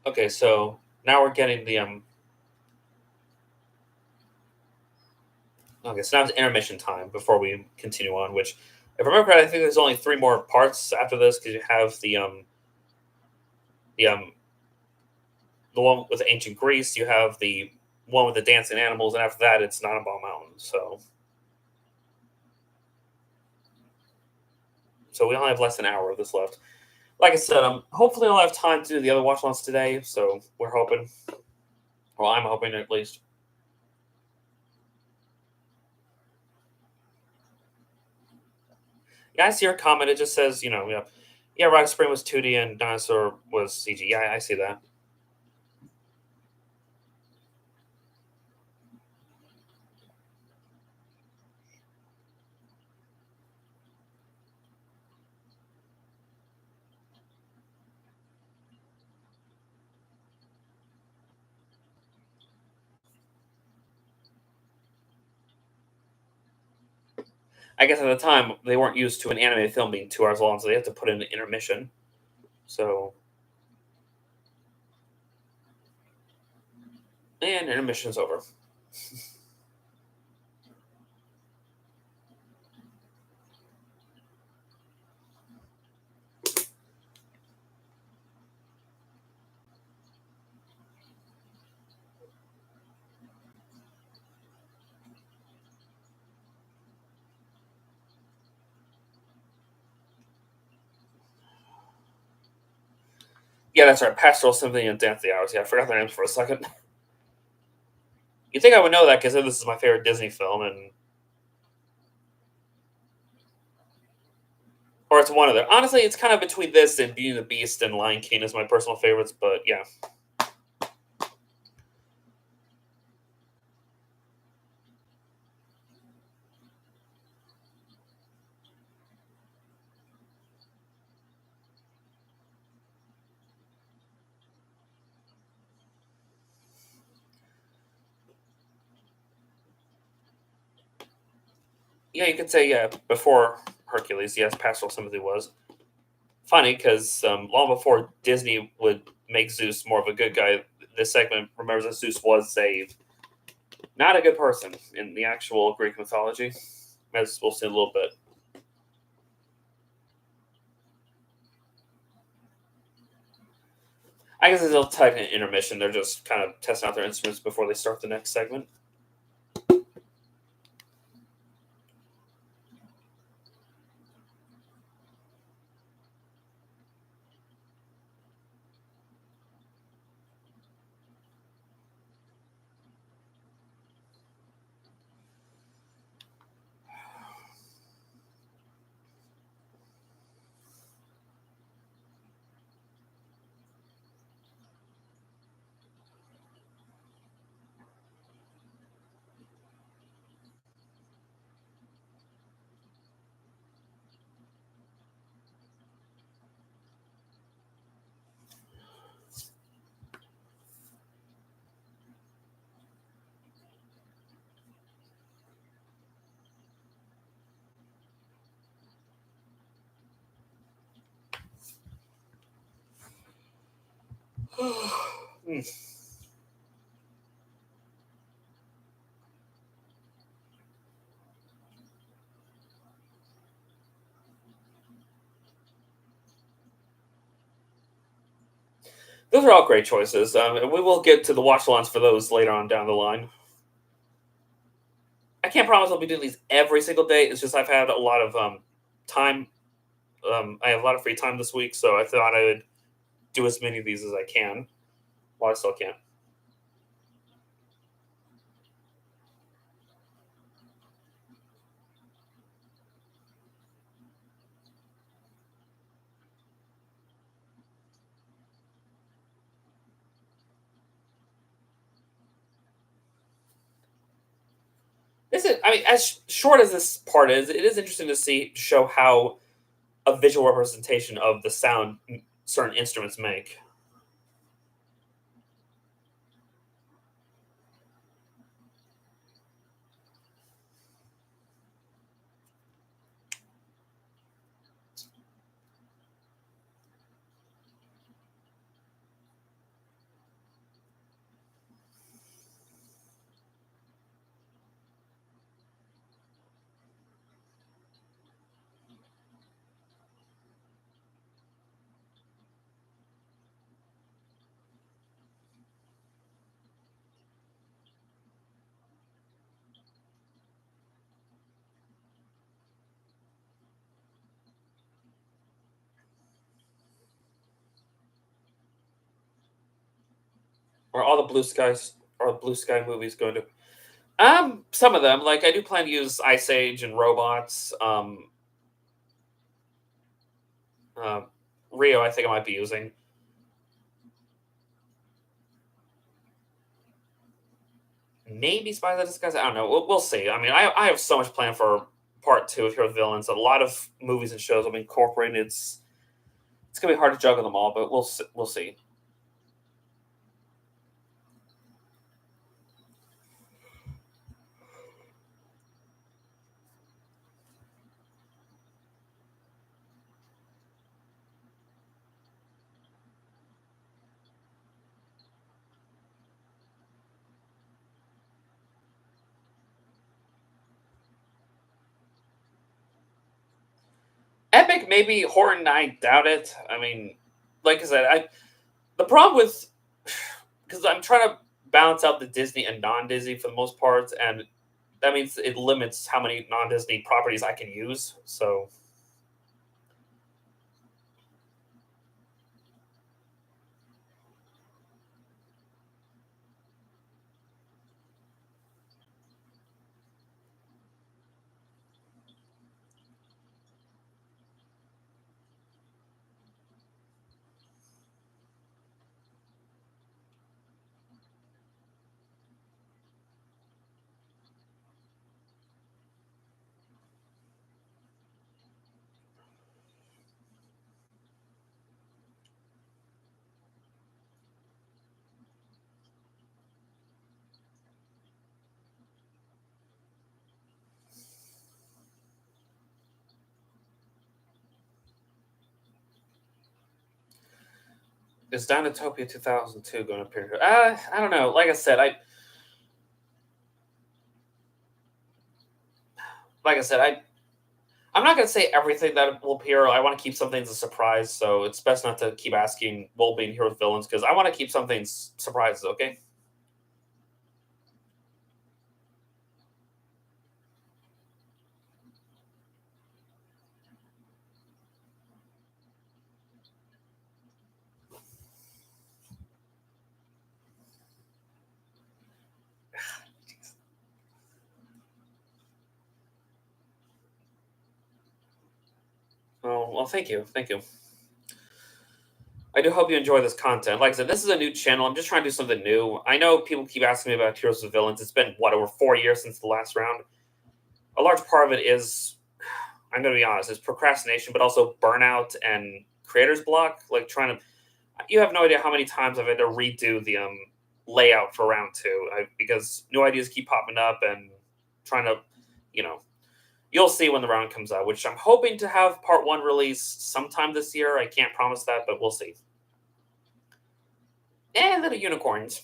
Okay, so now we're getting the Okay, so now it's intermission time before we continue on. Which, if I remember correctly, I think there's only three more parts after this because you have the the one with ancient Greece, you have the one with the dancing animals, and after that, it's Nonaball Mountain. So we only have less than an hour of this left. Like I said, hopefully I'll have time to do the other watch alongs today. So we're hoping. Well, I'm hoping at least. Yeah, I see your comment. It just says, yeah, Rock Spring was 2D and Dinosaur was CG. Yeah, I see that. I guess at the time they weren't used to an animated film being 2 hours long, so they have to put in an intermission. So, and intermission's over. Yeah, that's right. Pastoral Symphony and Dance the Hours. Yeah, I forgot their names for a second. You think I would know that because this is my favorite Disney film, and or it's one of them. Honestly, it's kind of between this and Beauty and the Beast and Lion King is my personal favorites. But yeah, yeah, you could say yeah before Hercules. Yes, Pastoral Sympathy was funny because long before Disney would make Zeus more of a good guy, this segment remembers that Zeus was a not a good person in the actual Greek mythology, as we'll see in a little bit. I guess it's a type of intermission. They're just kind of testing out their instruments before they start the next segment. Hmm. Those are all great choices. And we will get to the watch alongs for those later on down the line. I can't promise I'll be doing these every single day. It's just I've had a lot of time. I have a lot of free time this week, so I thought I would do as many of these as I can while I still can. Is it? I mean, as short as this part is, it is interesting to see show how a visual representation of the sound certain instruments make. Or all the blue skies or blue sky movies going to some of them. Like I do plan to use Ice Age and robots. Uh, Rio, I think I might be using. Maybe Spies That Disguise. I don't know. We'll see. I mean, I have so much planned for part two of Hero Villains. A lot of movies and shows will be incorporated. It's gonna be hard to juggle them all, but we'll see. Epic, maybe Horton. I doubt it. I mean, like I said, I the problem with because I'm trying to balance out the Disney and non-Disney for the most part, and that means it limits how many non-Disney properties I can use. So Is Dinotopia 2002 going to appear? I don't know. Like I said, I'm not going to say everything that will appear. I want to keep some things a surprise, so it's best not to keep asking will being heroes villains because I want to keep some things surprises. Okay. Oh well, thank you. I do hope you enjoy this content. Like I said, this is a new channel. I'm just trying to do something new. I know people keep asking me about heroes and villains. It's been what over 4 years since the last round. A large part of it is, I'm going to be honest, is procrastination, but also burnout and creator's block. Like trying to, you have no idea how many times I've had to redo the layout for round two because new ideas keep popping up and trying to, you know, you'll see when the round comes out, which I'm hoping to have part one released sometime this year. I can't promise that, but we'll see. And little unicorns.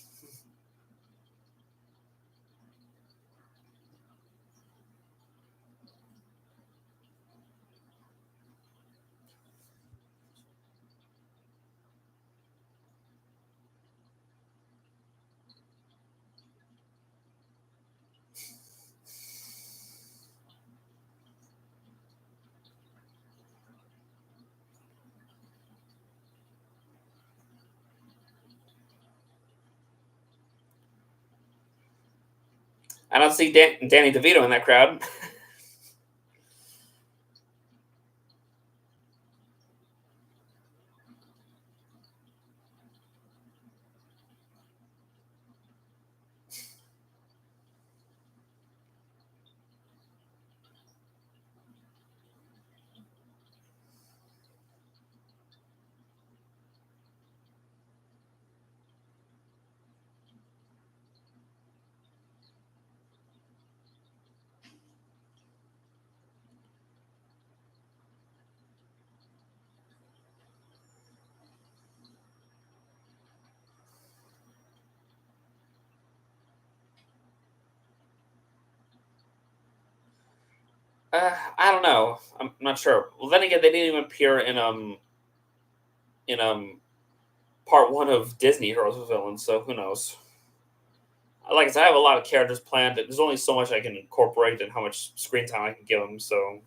I don't see Danny DeVito in that crowd. I don't know. I'm not sure. Well, then again, they didn't even appear in part one of Disney Heroes of Villains, so who knows? Like I said, I have a lot of characters planned. There's only so much I can incorporate and how much screen time I can give them. So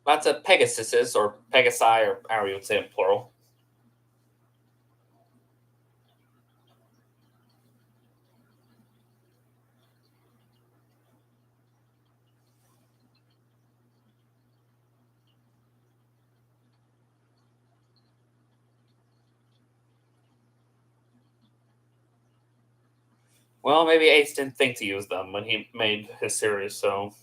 that's a Pegasuses or Pegasi or however you would say it plural. Well, maybe Ace didn't think to use them when he made his series. So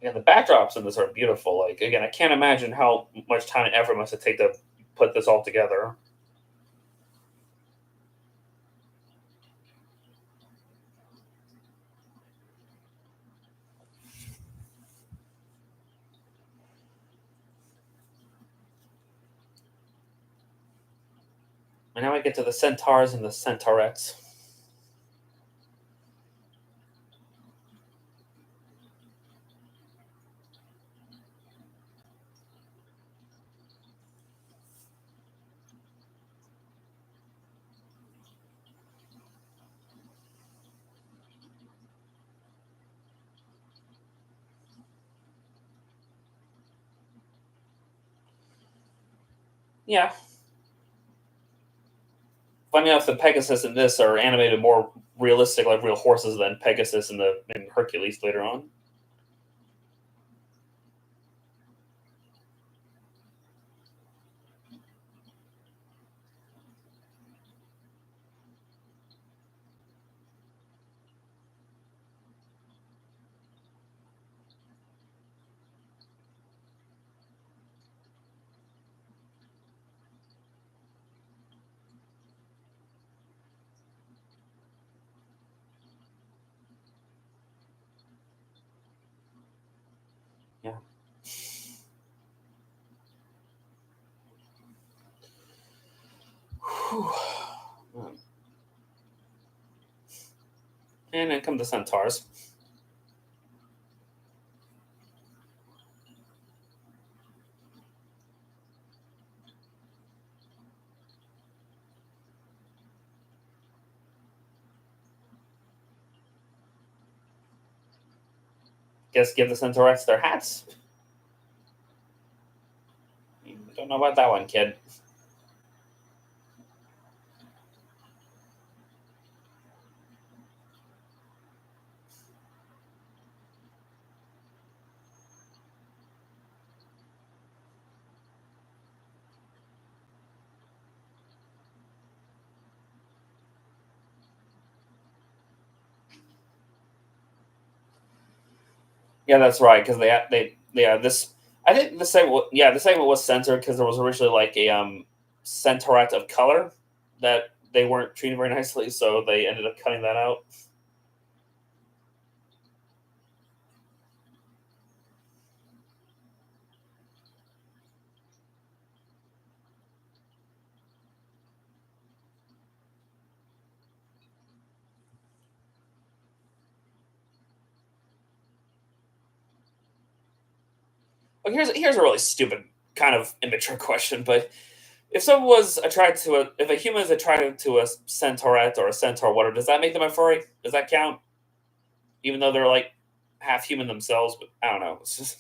Yeah, the backdrops in this are beautiful. Like again, I can't imagine how much time and effort must it take to put this all together. And now we get to the centaurs and the centaurettes. Yeah. Funny enough, the Pegasus in this are animated more realistic, like real horses, than Pegasus in Hercules later on. Yeah. Whew. And then come the centaurs. Guess give the centaurettes their hats. Don't know about that one, kid. Yeah, that's right. Because yeah this. I think the segment was censored because there was originally like a centaurette of color that they weren't treated very nicely, so they ended up cutting that out. Well, here's a really stupid kind of immature question, but if someone was attracted to if a human is attracted to a centaurette or a centaur, whatever, does that make them a furry? Does that count? Even though they're like half human themselves, but I don't know. It's just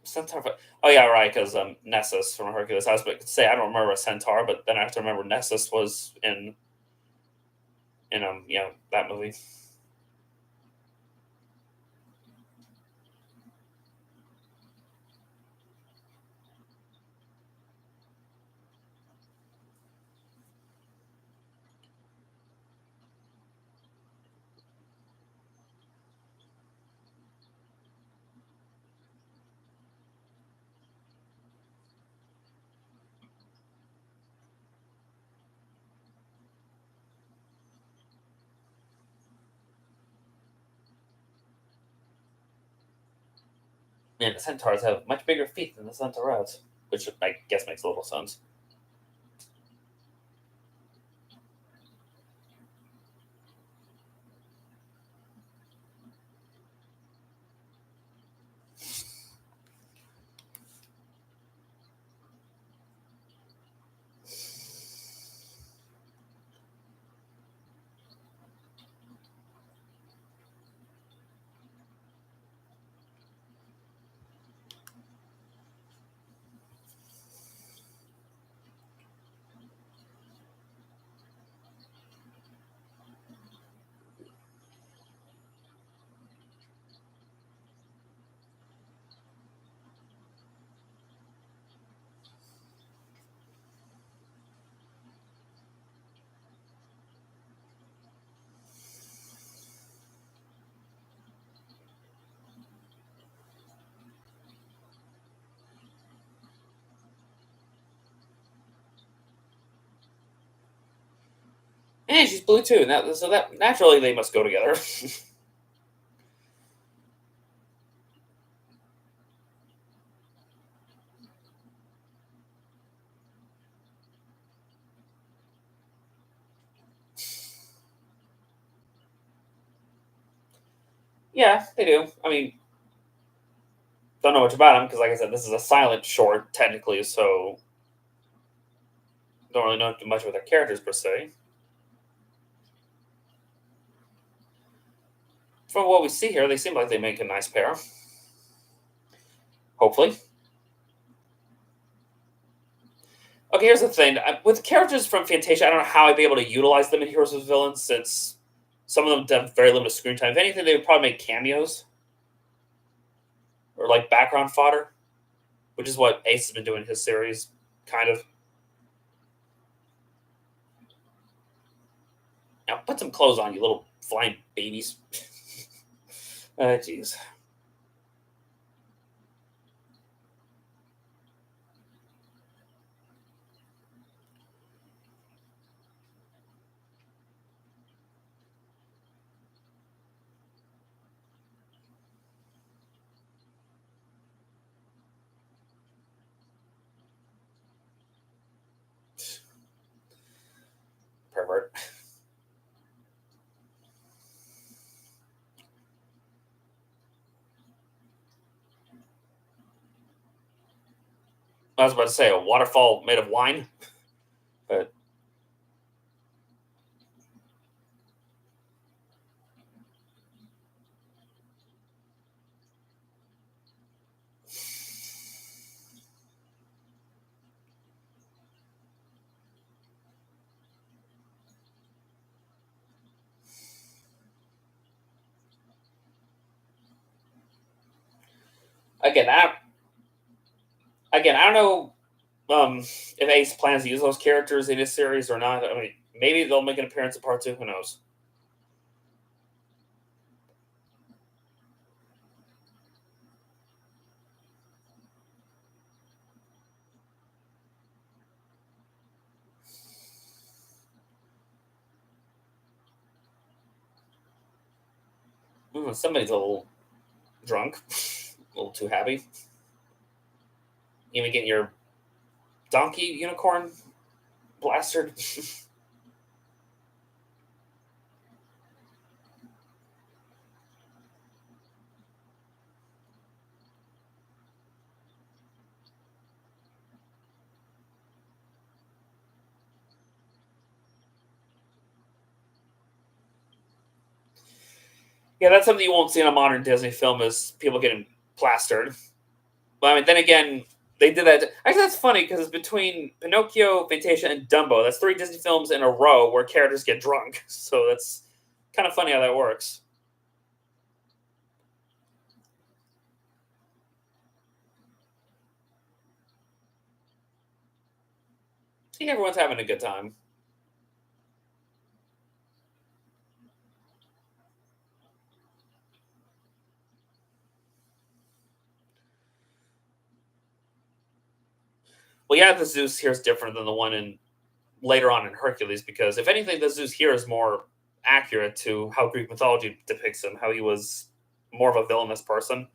centaur. Oh yeah, right. Because Nessus from Hercules. I was about to say I don't remember a centaur, but then I have to remember Nessus was in that movie. And the centaurs have much bigger feet than the centaurettes, which I guess makes a little sense. And she's blue too. So that naturally they must go together. Yeah, they do. I mean, don't know much about them because, like I said, this is a silent short technically, so don't really know too much about their characters per se. From what we see here, they seem like they make a nice pair. Hopefully. Okay, here's the thing. With characters from Fantasia, I don't know how I'd be able to utilize them in Heroes vs. Villains since some of them have very limited screen time. If anything, they would probably make cameos or like background fodder, which is what Ace has been doing in his series, kind of. Now, put some clothes on, you little flying babies. Jeez. Pervert. I was about to say a waterfall made of wine, but again, I don't know if Ace plans to use those characters in his series or not. I mean, maybe they'll make an appearance in part two. Who knows? Somebody's a little drunk, a little too happy. Even getting your donkey unicorn blastered. Yeah, that's something you won't see in a modern Disney film is people getting plastered. But I mean, then again, they did that. Actually, that's funny because it's between Pinocchio, Fantasia, and Dumbo. That's three Disney films in a row where characters get drunk. So that's kind of funny how that works. See, everyone's having a good time. Well, yeah, the Zeus here is different than the one in later on in Hercules because if anything, the Zeus here is more accurate to how Greek mythology depicts him, how he was more of a villainous person,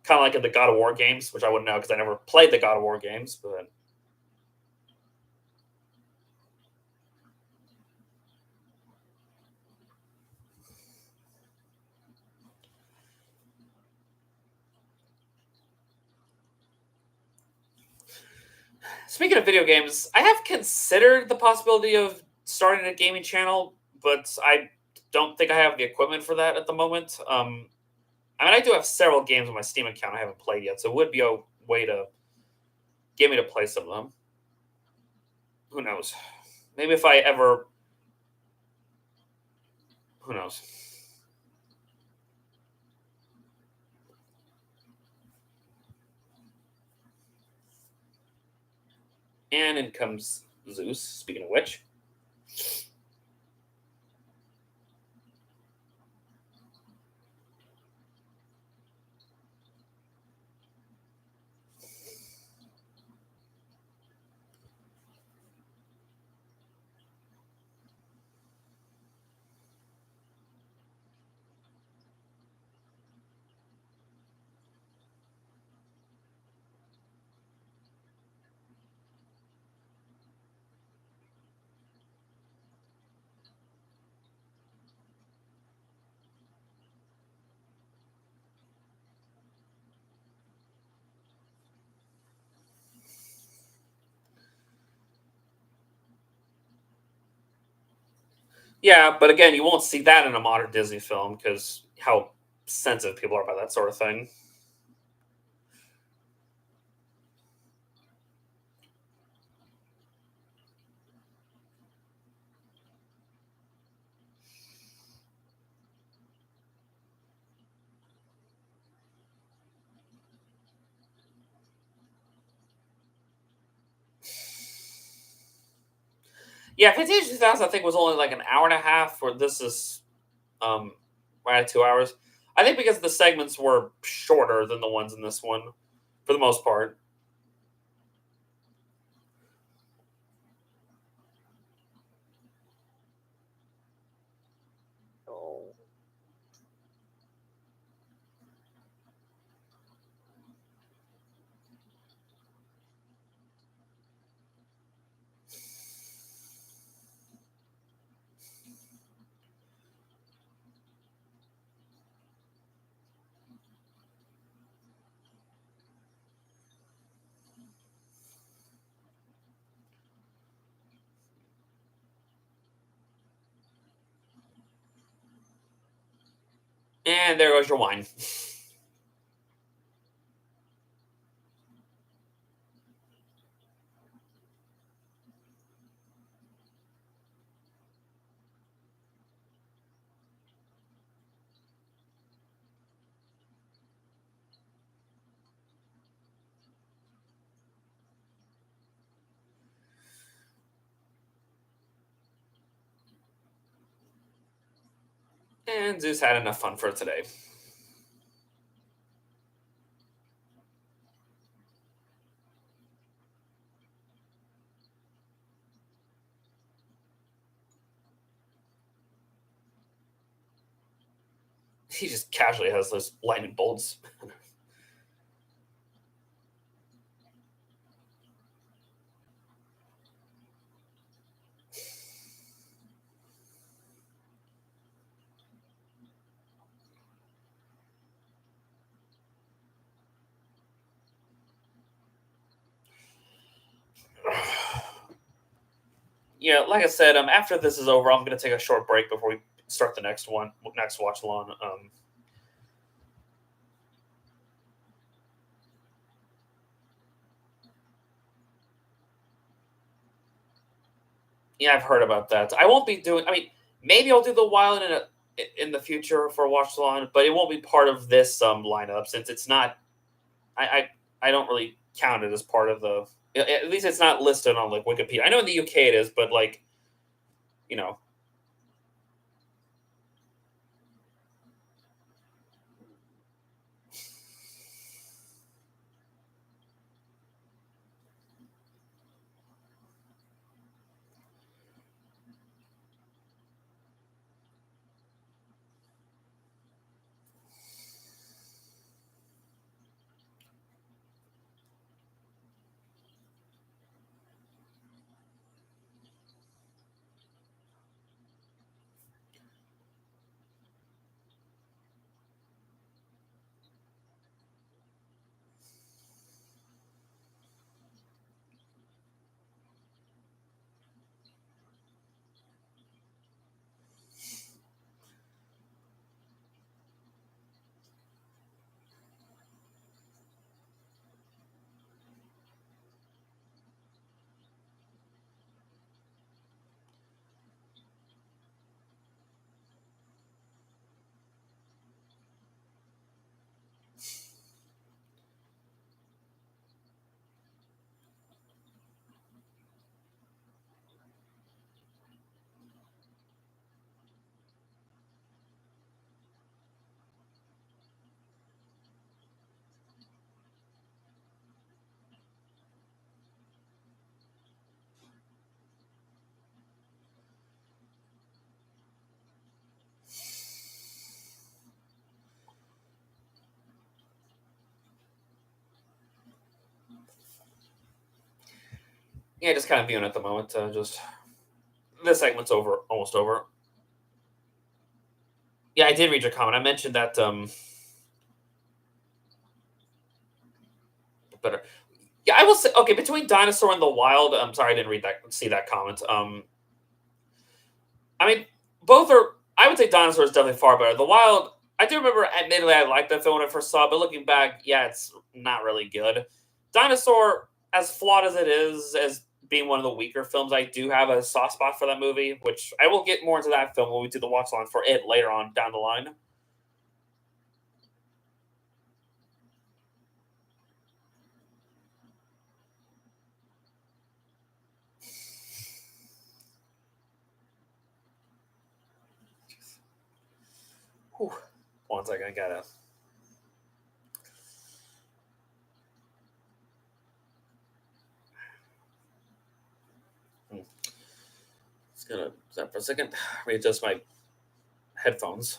kind of like in the God of War games, which I wouldn't know because I never played the God of War games. But speaking of video games, I have considered the possibility of starting a gaming channel, but I don't think I have the equipment for that at the moment. I mean, I do have several games on my Steam account I haven't played yet, so it would be a way to get me to play some of them. Who knows? Maybe if I ever, who knows? And in comes Zeus. Speaking of which, Yeah, but again, you won't see that in a modern Disney film because how sensitive people are about that sort of thing. Yeah, Fantasia 2000, I think, was only like an hour and a half, where this is um right at 2 hours. I think because the segments were shorter than the ones in this one, for the most part. Oh. And there goes your wine. And Zeus had enough fun for today. He just casually has those lightning bolts. Yeah, like I said, after this is over, I'm gonna take a short break before we start the next one, next watch along. Yeah, I've heard about that. I won't be doing. I mean, maybe I'll do the Wild in the future for a watch along, but it won't be part of this lineup since it's not. I don't really count it as part of the. At least it's not listed on like Wikipedia. I know in the UK it is, but like you know, yeah, just kind of viewing at the moment. Just this segment's over, almost over. Yeah, I did read your comment. I mentioned that better. Yeah, I will say okay, between Dinosaur and the Wild, I'm sorry I didn't read that see that comment. I mean, both are. I would say Dinosaur is definitely far better. The Wild, I do remember. Admittedly, I liked that film when I first saw it, but looking back, yeah, it's not really good. Dinosaur, as flawed as it is, as being one of the weaker films, I do have a soft spot for that movie, which I will get more into that film when we do the watch along for it later on down the line. Whew. One second, I gotta. Just gonna stop for a second. Readjust my headphones.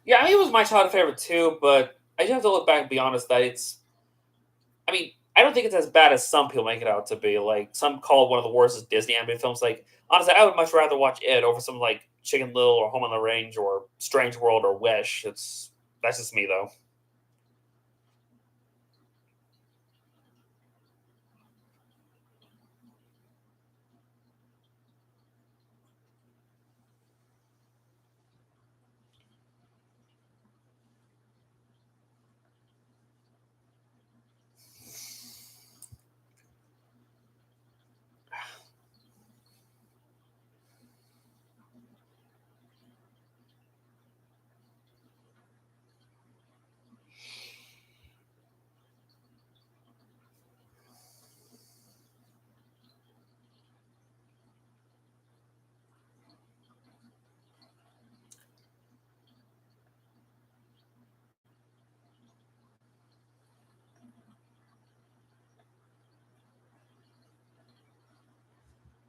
Yeah, I mean, it was my childhood favorite too, but I do have to look back and be honest that it's. I mean, I don't think it's as bad as some people make it out to be. Like some call it one of the worst Disney animated films. Like honestly, I would much rather watch it over some like Chicken Little or Home on the Range or Strange World or Wish. It's that's just me though.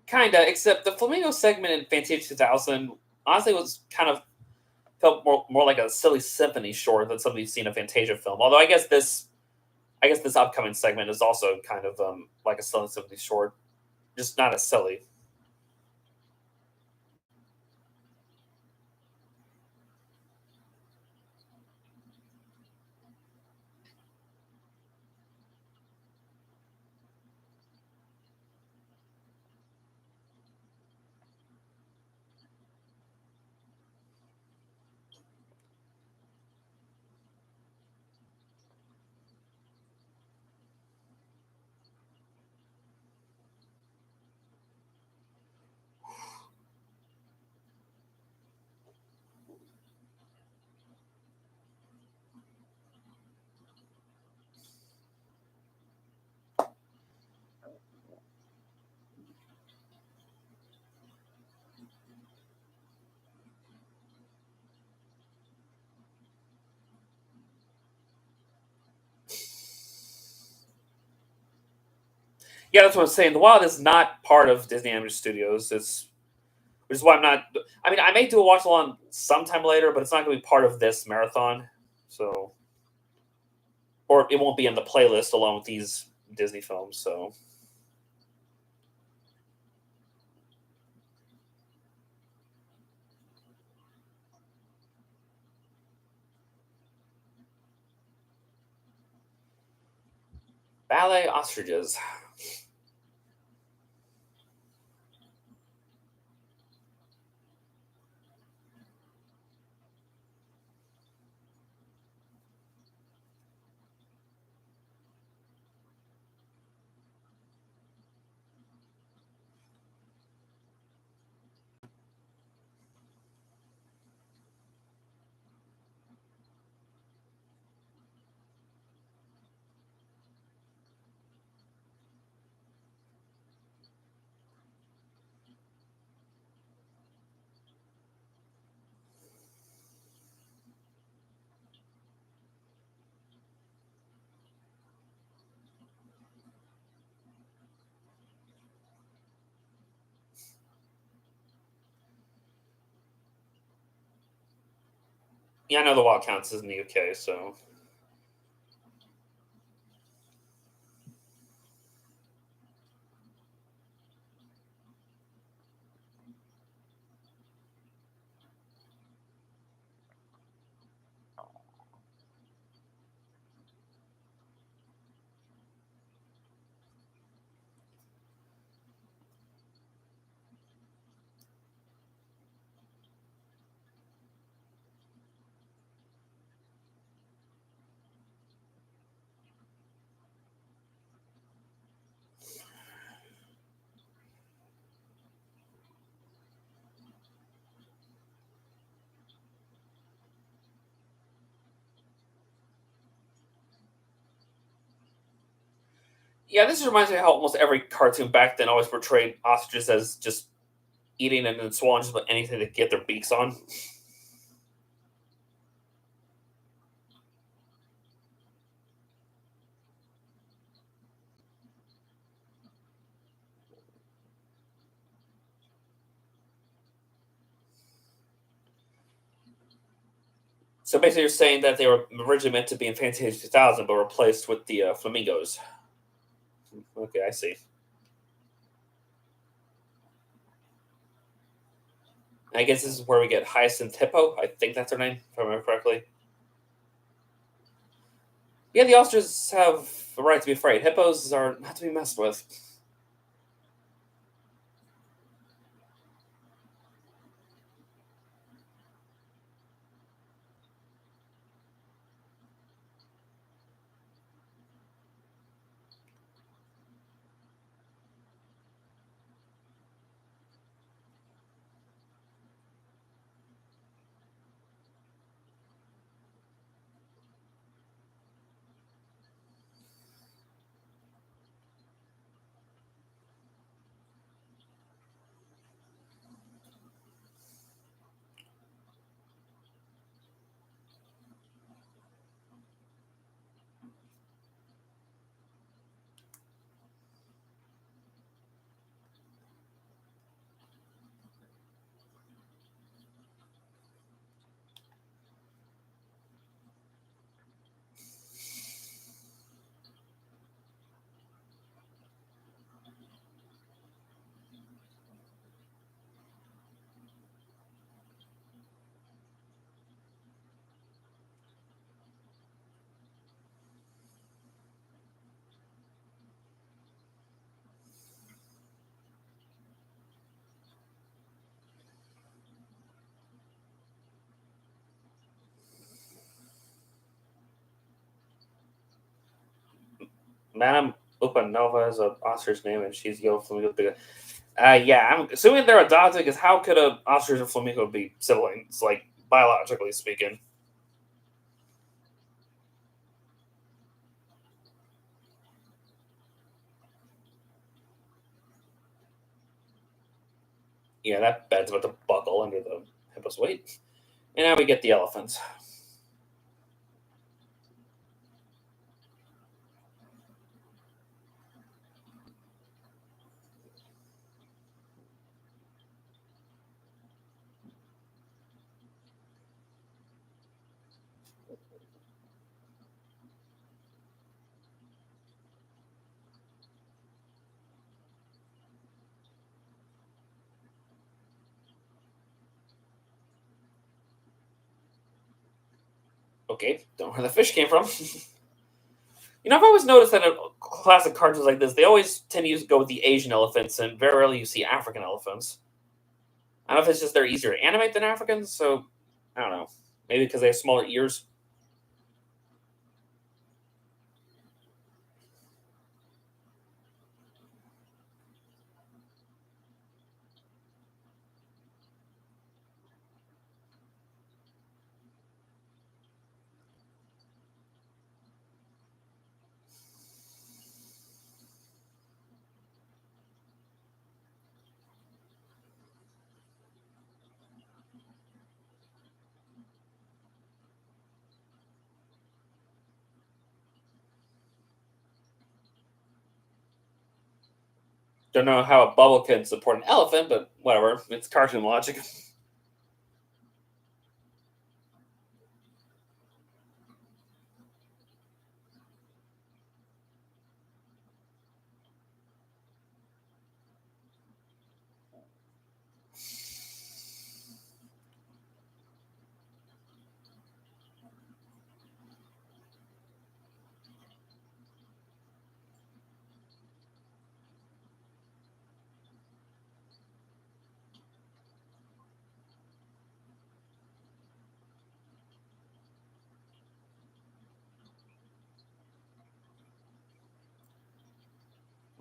Kinda, except the flamingo segment in Fantasia 2000 honestly was kind of felt more like a silly symphony short than something you've seen in a Fantasia film. Although I guess this upcoming segment is also kind of like a silly symphony short, just not as silly. Yeah, that's what I'm saying. The Wild is not part of Disney Animation Studios. It's which is why I'm not. I mean, I may do a watch along sometime later, but it's not going to be part of this marathon. So, or it won't be in the playlist along with these Disney films. So, ballet ostriches. Yeah, I know the Wild counts as in the UK. So, Yeah, this reminds me of how almost every cartoon back then always portrayed ostriches as just eating and then swallowing just about anything to get their beaks on. So basically, you're saying that they were originally meant to be in Fantasia 2000, but replaced with the flamingos. Okay, I see. I guess this is where we get Hyacinth Hippo. I think that's her name, if I remember correctly. Yeah, the ostriches have a right to be afraid. Hippos are not to be messed with. Madame Upanova is an ostrich name, and she's Yo Flamingo. Yeah, I'm assuming they're adopted because how could a ostrich and flamingo be siblings, like biologically speaking? Yeah, that bed's about to buckle under the hippo's weight. And now we get the elephants. Okay, don't know where the fish came from. I've always noticed that in classic cartoons like this, they always tend to go with the Asian elephants, and very rarely you see African elephants. I don't know if it's just they're easier to animate than Africans, so I don't know. Maybe because they have smaller ears. Don't know how a bubble can support an elephant, but whatever. It's cartoon logic.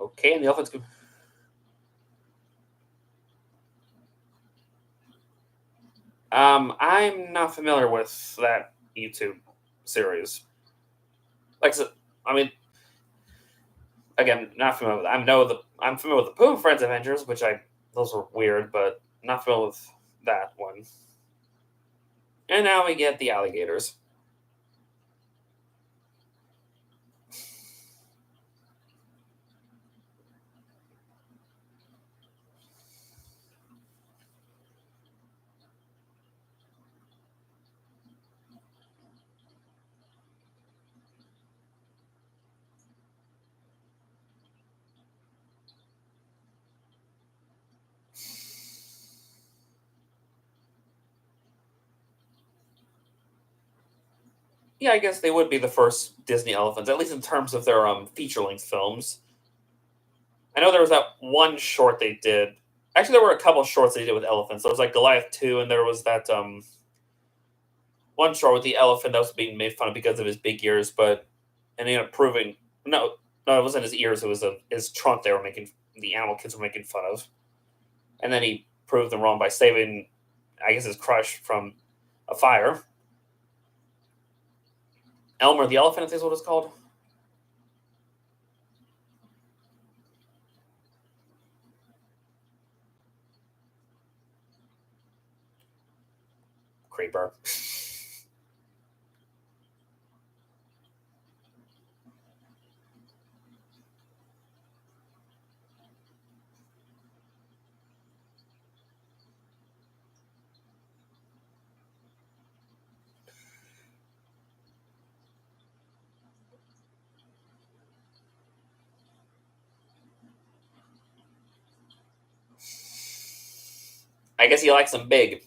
Okay, and the elephants go. I'm not familiar with that YouTube series. Like I said, I mean, Again, not familiar with. I'm familiar with the Pooh and Friends Adventures, which I those were weird, but not familiar with that one. And now we get the alligators. Yeah, I guess they would be the first Disney elephants, at least in terms of their feature length films. I know there was that one short they did. Actually, there were a couple shorts they did with elephants. There was like Goliath 2, and there was that one short with the elephant that was being made fun of because of his big ears, but and he ended up proving no, it wasn't his ears. It was his trunk. They were making the animal kids were making fun of, and then he proved them wrong by saving, I guess, his crush from a fire. Elmer the elephant, I think is what it's called. Creeper. I guess he likes them big.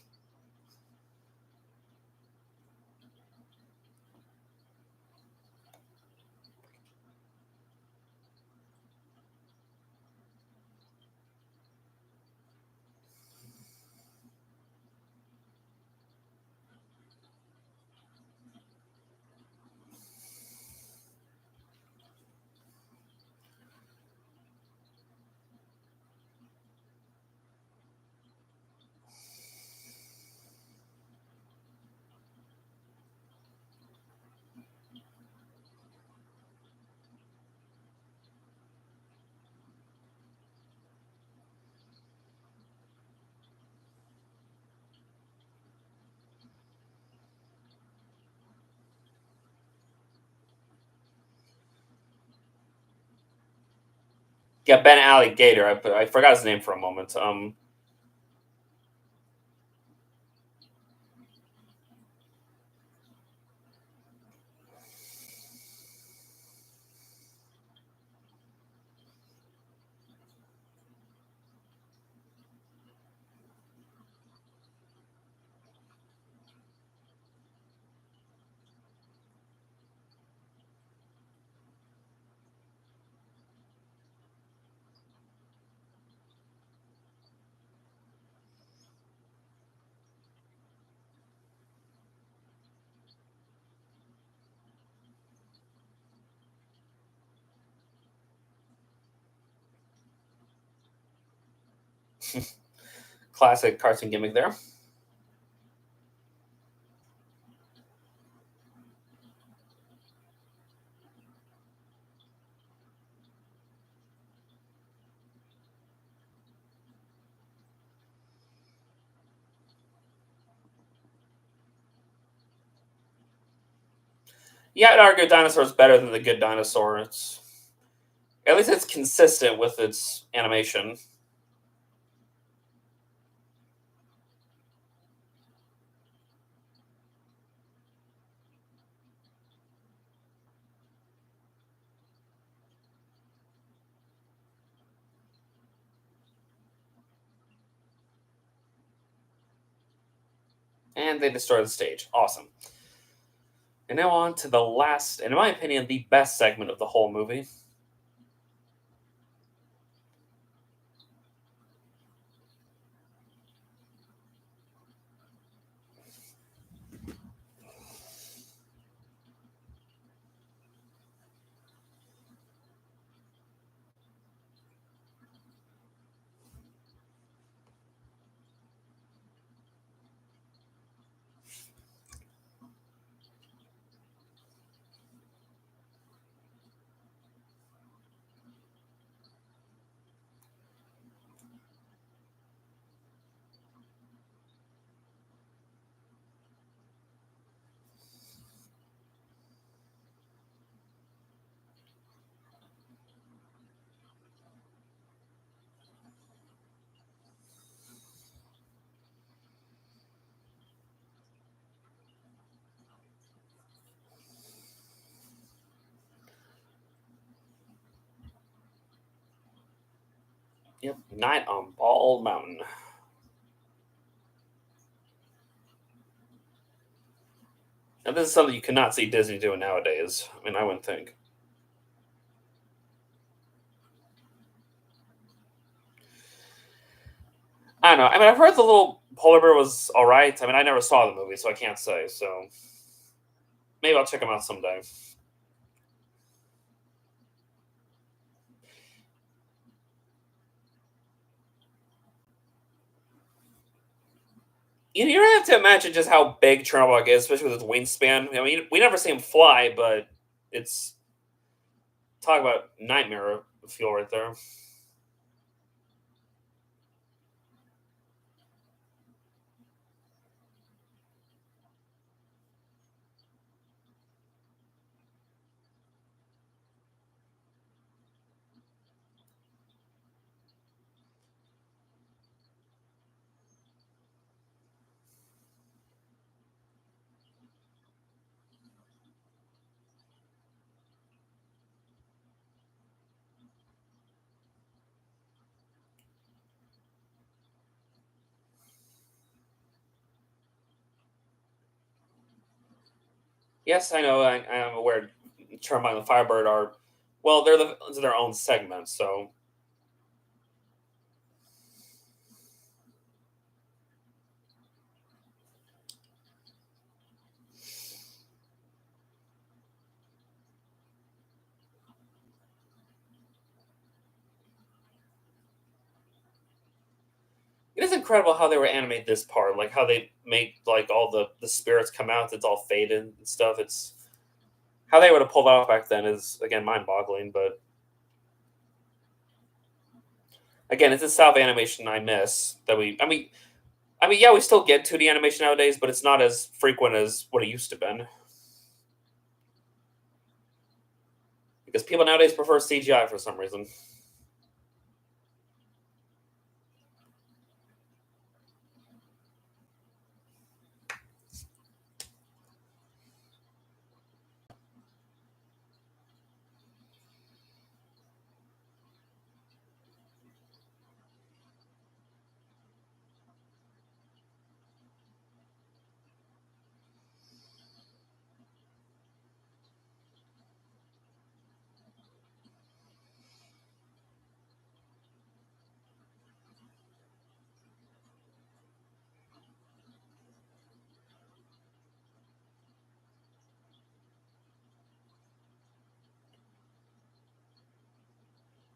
Yeah, Ben Alligator. I forgot his name for a moment. Classic cartoon gimmick there. Yeah, I'd argue Dinosaur is better than the Good Dinosaur. It's at least it's consistent with its animation, and they destroy the stage. Awesome. And now on to the last, and in my opinion, the best segment of the whole movie. Yep, Night on Bald Mountain. Now, this is something you cannot see Disney doing nowadays. I mean, I wouldn't think. I don't know. I mean, I've heard the little polar bear was all right. I mean, I never saw the movie, so I can't say. So maybe I'll check them out someday. You don't have to imagine just how big Chernobog is, especially with its wingspan. I mean, we never see him fly, but it's talk about nightmare fuel right there. Yes, I know. I'm aware. Chernobog and Firebird are well, they're their own segment. So it is incredible how they were animate this part, like how they make like all the spirits come out. It's all faded and stuff. It's how they would have pulled that off back then is again mind boggling. But again, it's a style of animation I miss that we. I mean, yeah, we still get 2D animation nowadays, but it's not as frequent as what it used to been. Because people nowadays prefer CGI for some reason.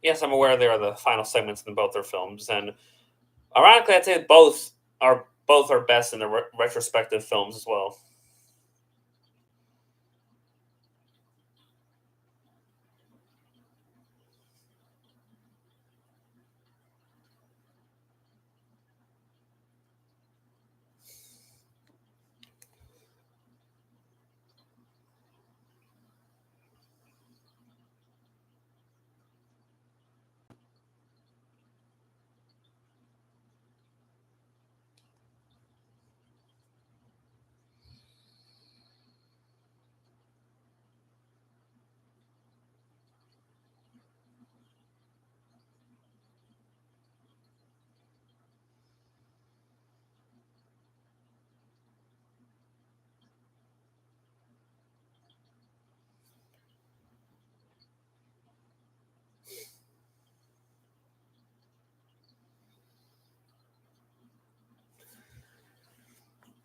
Yes, I'm aware they are the final segments in both their films, and ironically, I'd say both are best in the retrospective films as well.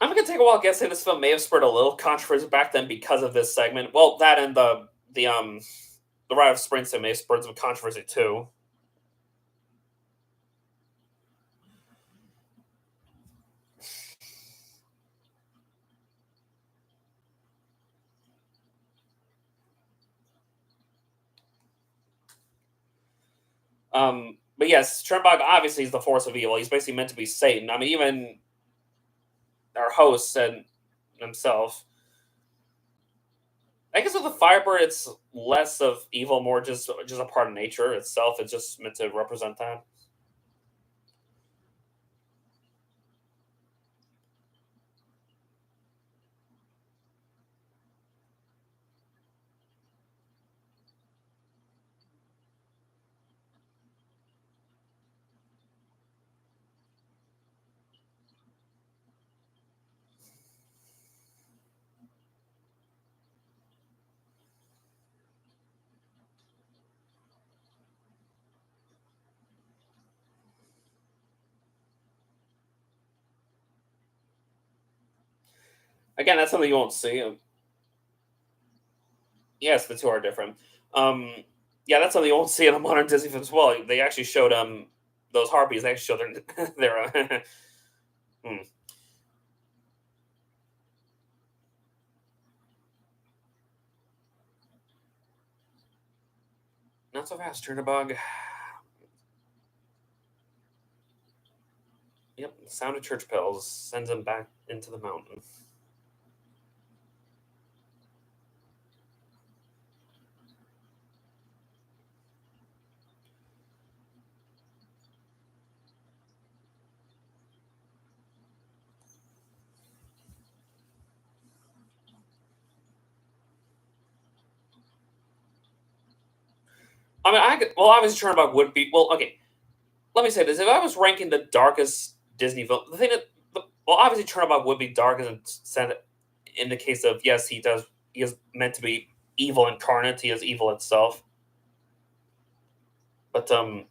I'm gonna take a while guessing this film may have spurred a little controversy back then because of this segment. Well, that and the Rite of Spring may have spurred some controversy too. But yes, Chernbog obviously is the force of evil. He's basically meant to be Satan. I mean, even our host said himself. I guess with the Firebird, it's less of evil, more just a part of nature itself. It's just meant to represent that. Again, that's something you won't see. Yes, the two are different. Um, yeah, that's something you won't see in a modern Disney film as well. They actually showed those harpies. They actually showed their hmm. Not so fast, Chernabog. Yep, the sound of church bells sends him back into the mountain. I mean, I could, well, obviously Chernabog would be well. Okay, let me say this: if I was ranking the darkest Disney film, the thing that well, obviously Chernabog would be dark in the case of yes, he does. He is meant to be evil incarnate. He is evil itself. But the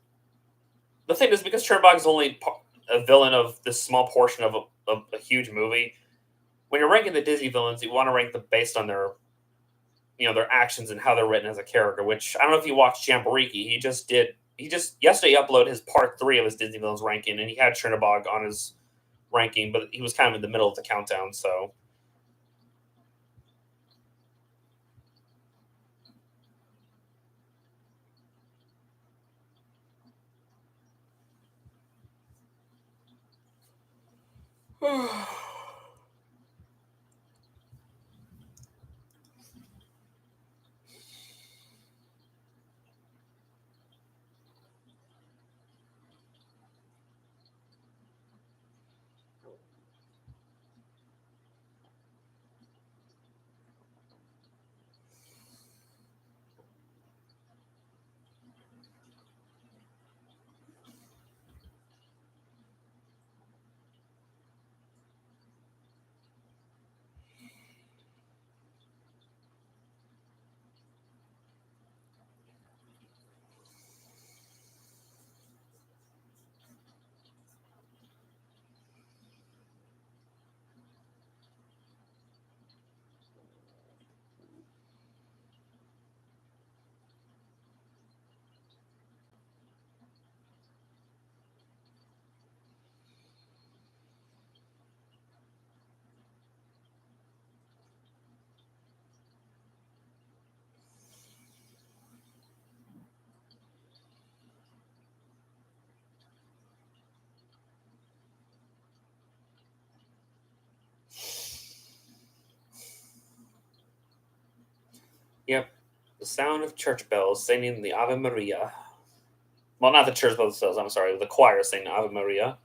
thing is, because Chernabog is only a villain of this small portion of a huge movie. When you're ranking the Disney villains, you want to rank them based on their their actions and how they're written as a character. Which I don't know if you watched Jamboree. He just did. He just yesterday uploaded his part 3 of his Disney villains ranking, and he had Chernabog on his ranking, but he was kind of in the middle of the countdown. So yep, the sound of church bells singing the Ave Maria. Well, not the church bells themselves. I'm sorry, the choir singing Ave Maria.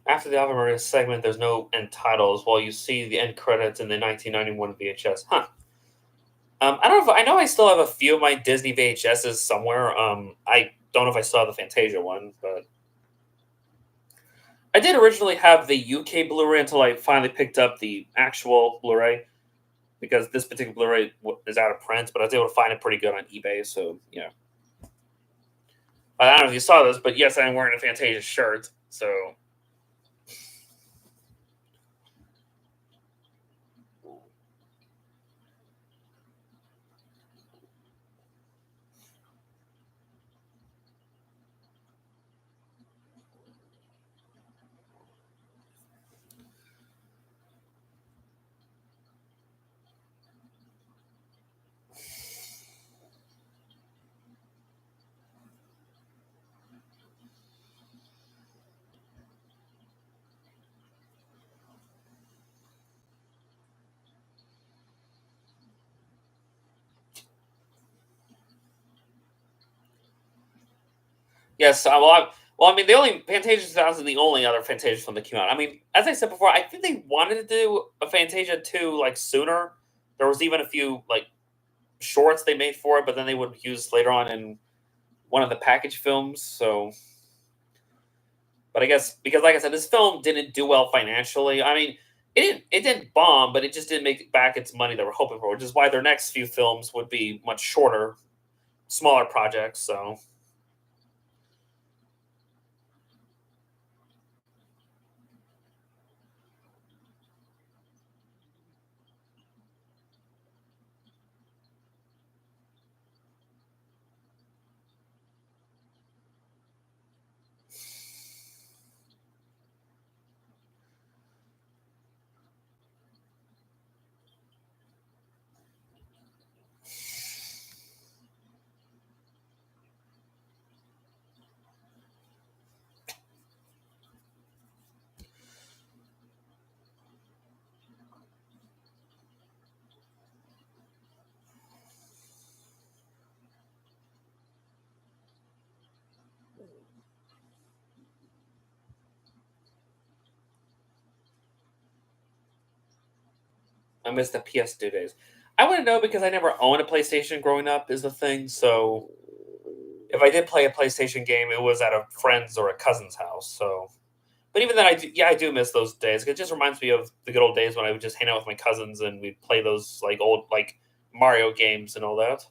After the Ave Maria segment, there's no end titles. While you see the end credits in the 1991 VHS. Huh. I don't know if I know I still have a few of my Disney VHSs somewhere. I don't know if I still have the Fantasia one, but I did originally have the UK Blu-ray until I finally picked up the actual Blu-ray because this particular Blu-ray is out of print. But I was able to find it pretty good on eBay. So yeah, I don't know if you saw this, but yes, I'm wearing a Fantasia shirt. So yes, well, I mean, the only Fantasia 2000 is the only other Fantasia film that came out. I mean, as I said before, I think they wanted to do a Fantasia 2 like sooner. There was even a few like shorts they made for it, but then they would use later on in one of the package films. So, but I guess because, like I said, this film didn't do well financially. I mean, it didn't bomb, but it just didn't make back its money they were hoping for, which is why their next few films would be much shorter, smaller projects. So I miss the PS2 days. I wouldn't know because I never owned a PlayStation growing up. Is the thing. So if I did play a PlayStation game, it was at a friend's or a cousin's house. So, but even then, yeah, I do miss those days. It just reminds me of the good old days when I would just hang out with my cousins and we'd play those like old like Mario games and all that.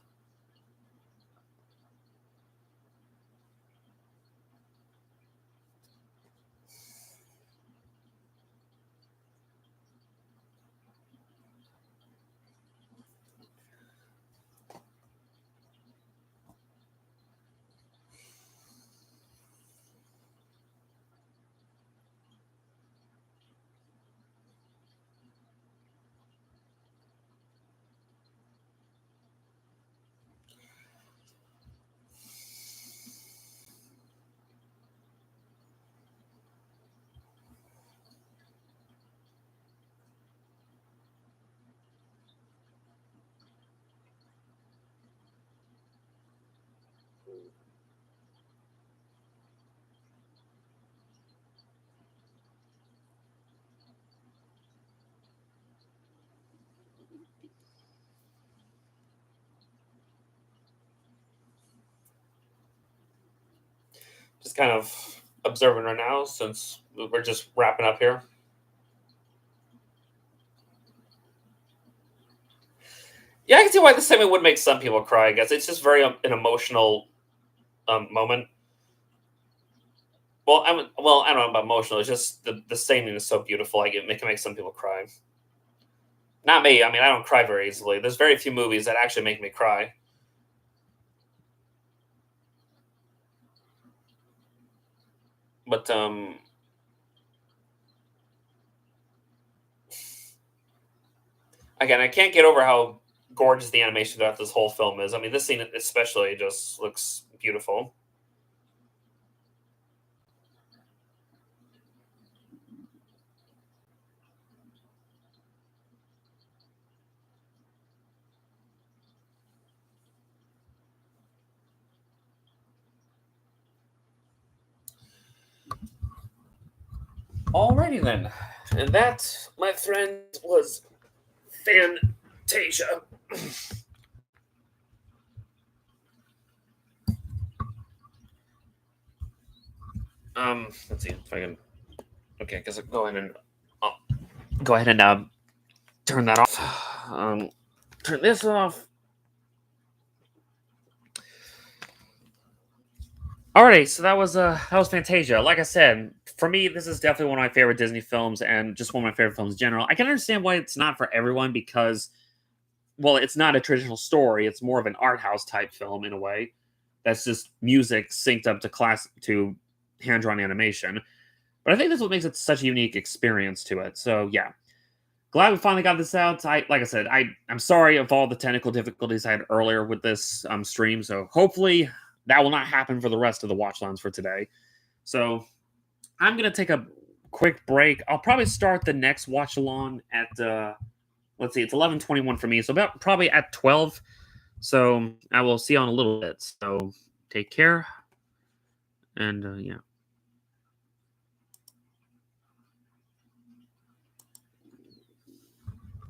Just kind of observing right now since we're just wrapping up here. Yeah, I can see why this segment would make some people cry. I guess it's just very an emotional moment. Well, I don't know about emotional. It's just the singing is so beautiful. Like it can make some people cry. Not me. I mean, I don't cry very easily. There's very few movies that actually make me cry. But again, I can't get over how gorgeous the animation throughout this whole film is. I mean, this scene especially just looks beautiful. Alrighty then, and that, my friend, was Fantasia. Let's see if I can. Okay, because go ahead and oh, go ahead and turn that off. Turn this off. Alrighty, so that was Fantasia. Like I said, for me, this is definitely one of my favorite Disney films, and just one of my favorite films in general. I can understand why it's not for everyone because, well, it's not a traditional story. It's more of an art house type film in a way. That's just music synced up to hand drawn animation. But I think that's what makes it such a unique experience to it. So yeah, glad we finally got this out. Like I said, I'm sorry of all the technical difficulties I had earlier with this stream. So hopefully that will not happen for the rest of the watch lines for today. So I'm gonna take a quick break. I'll probably start the next watch along at let's see, it's 11:21 for me, so about probably at 12. So I will see you on a little bit. So take care, and yeah.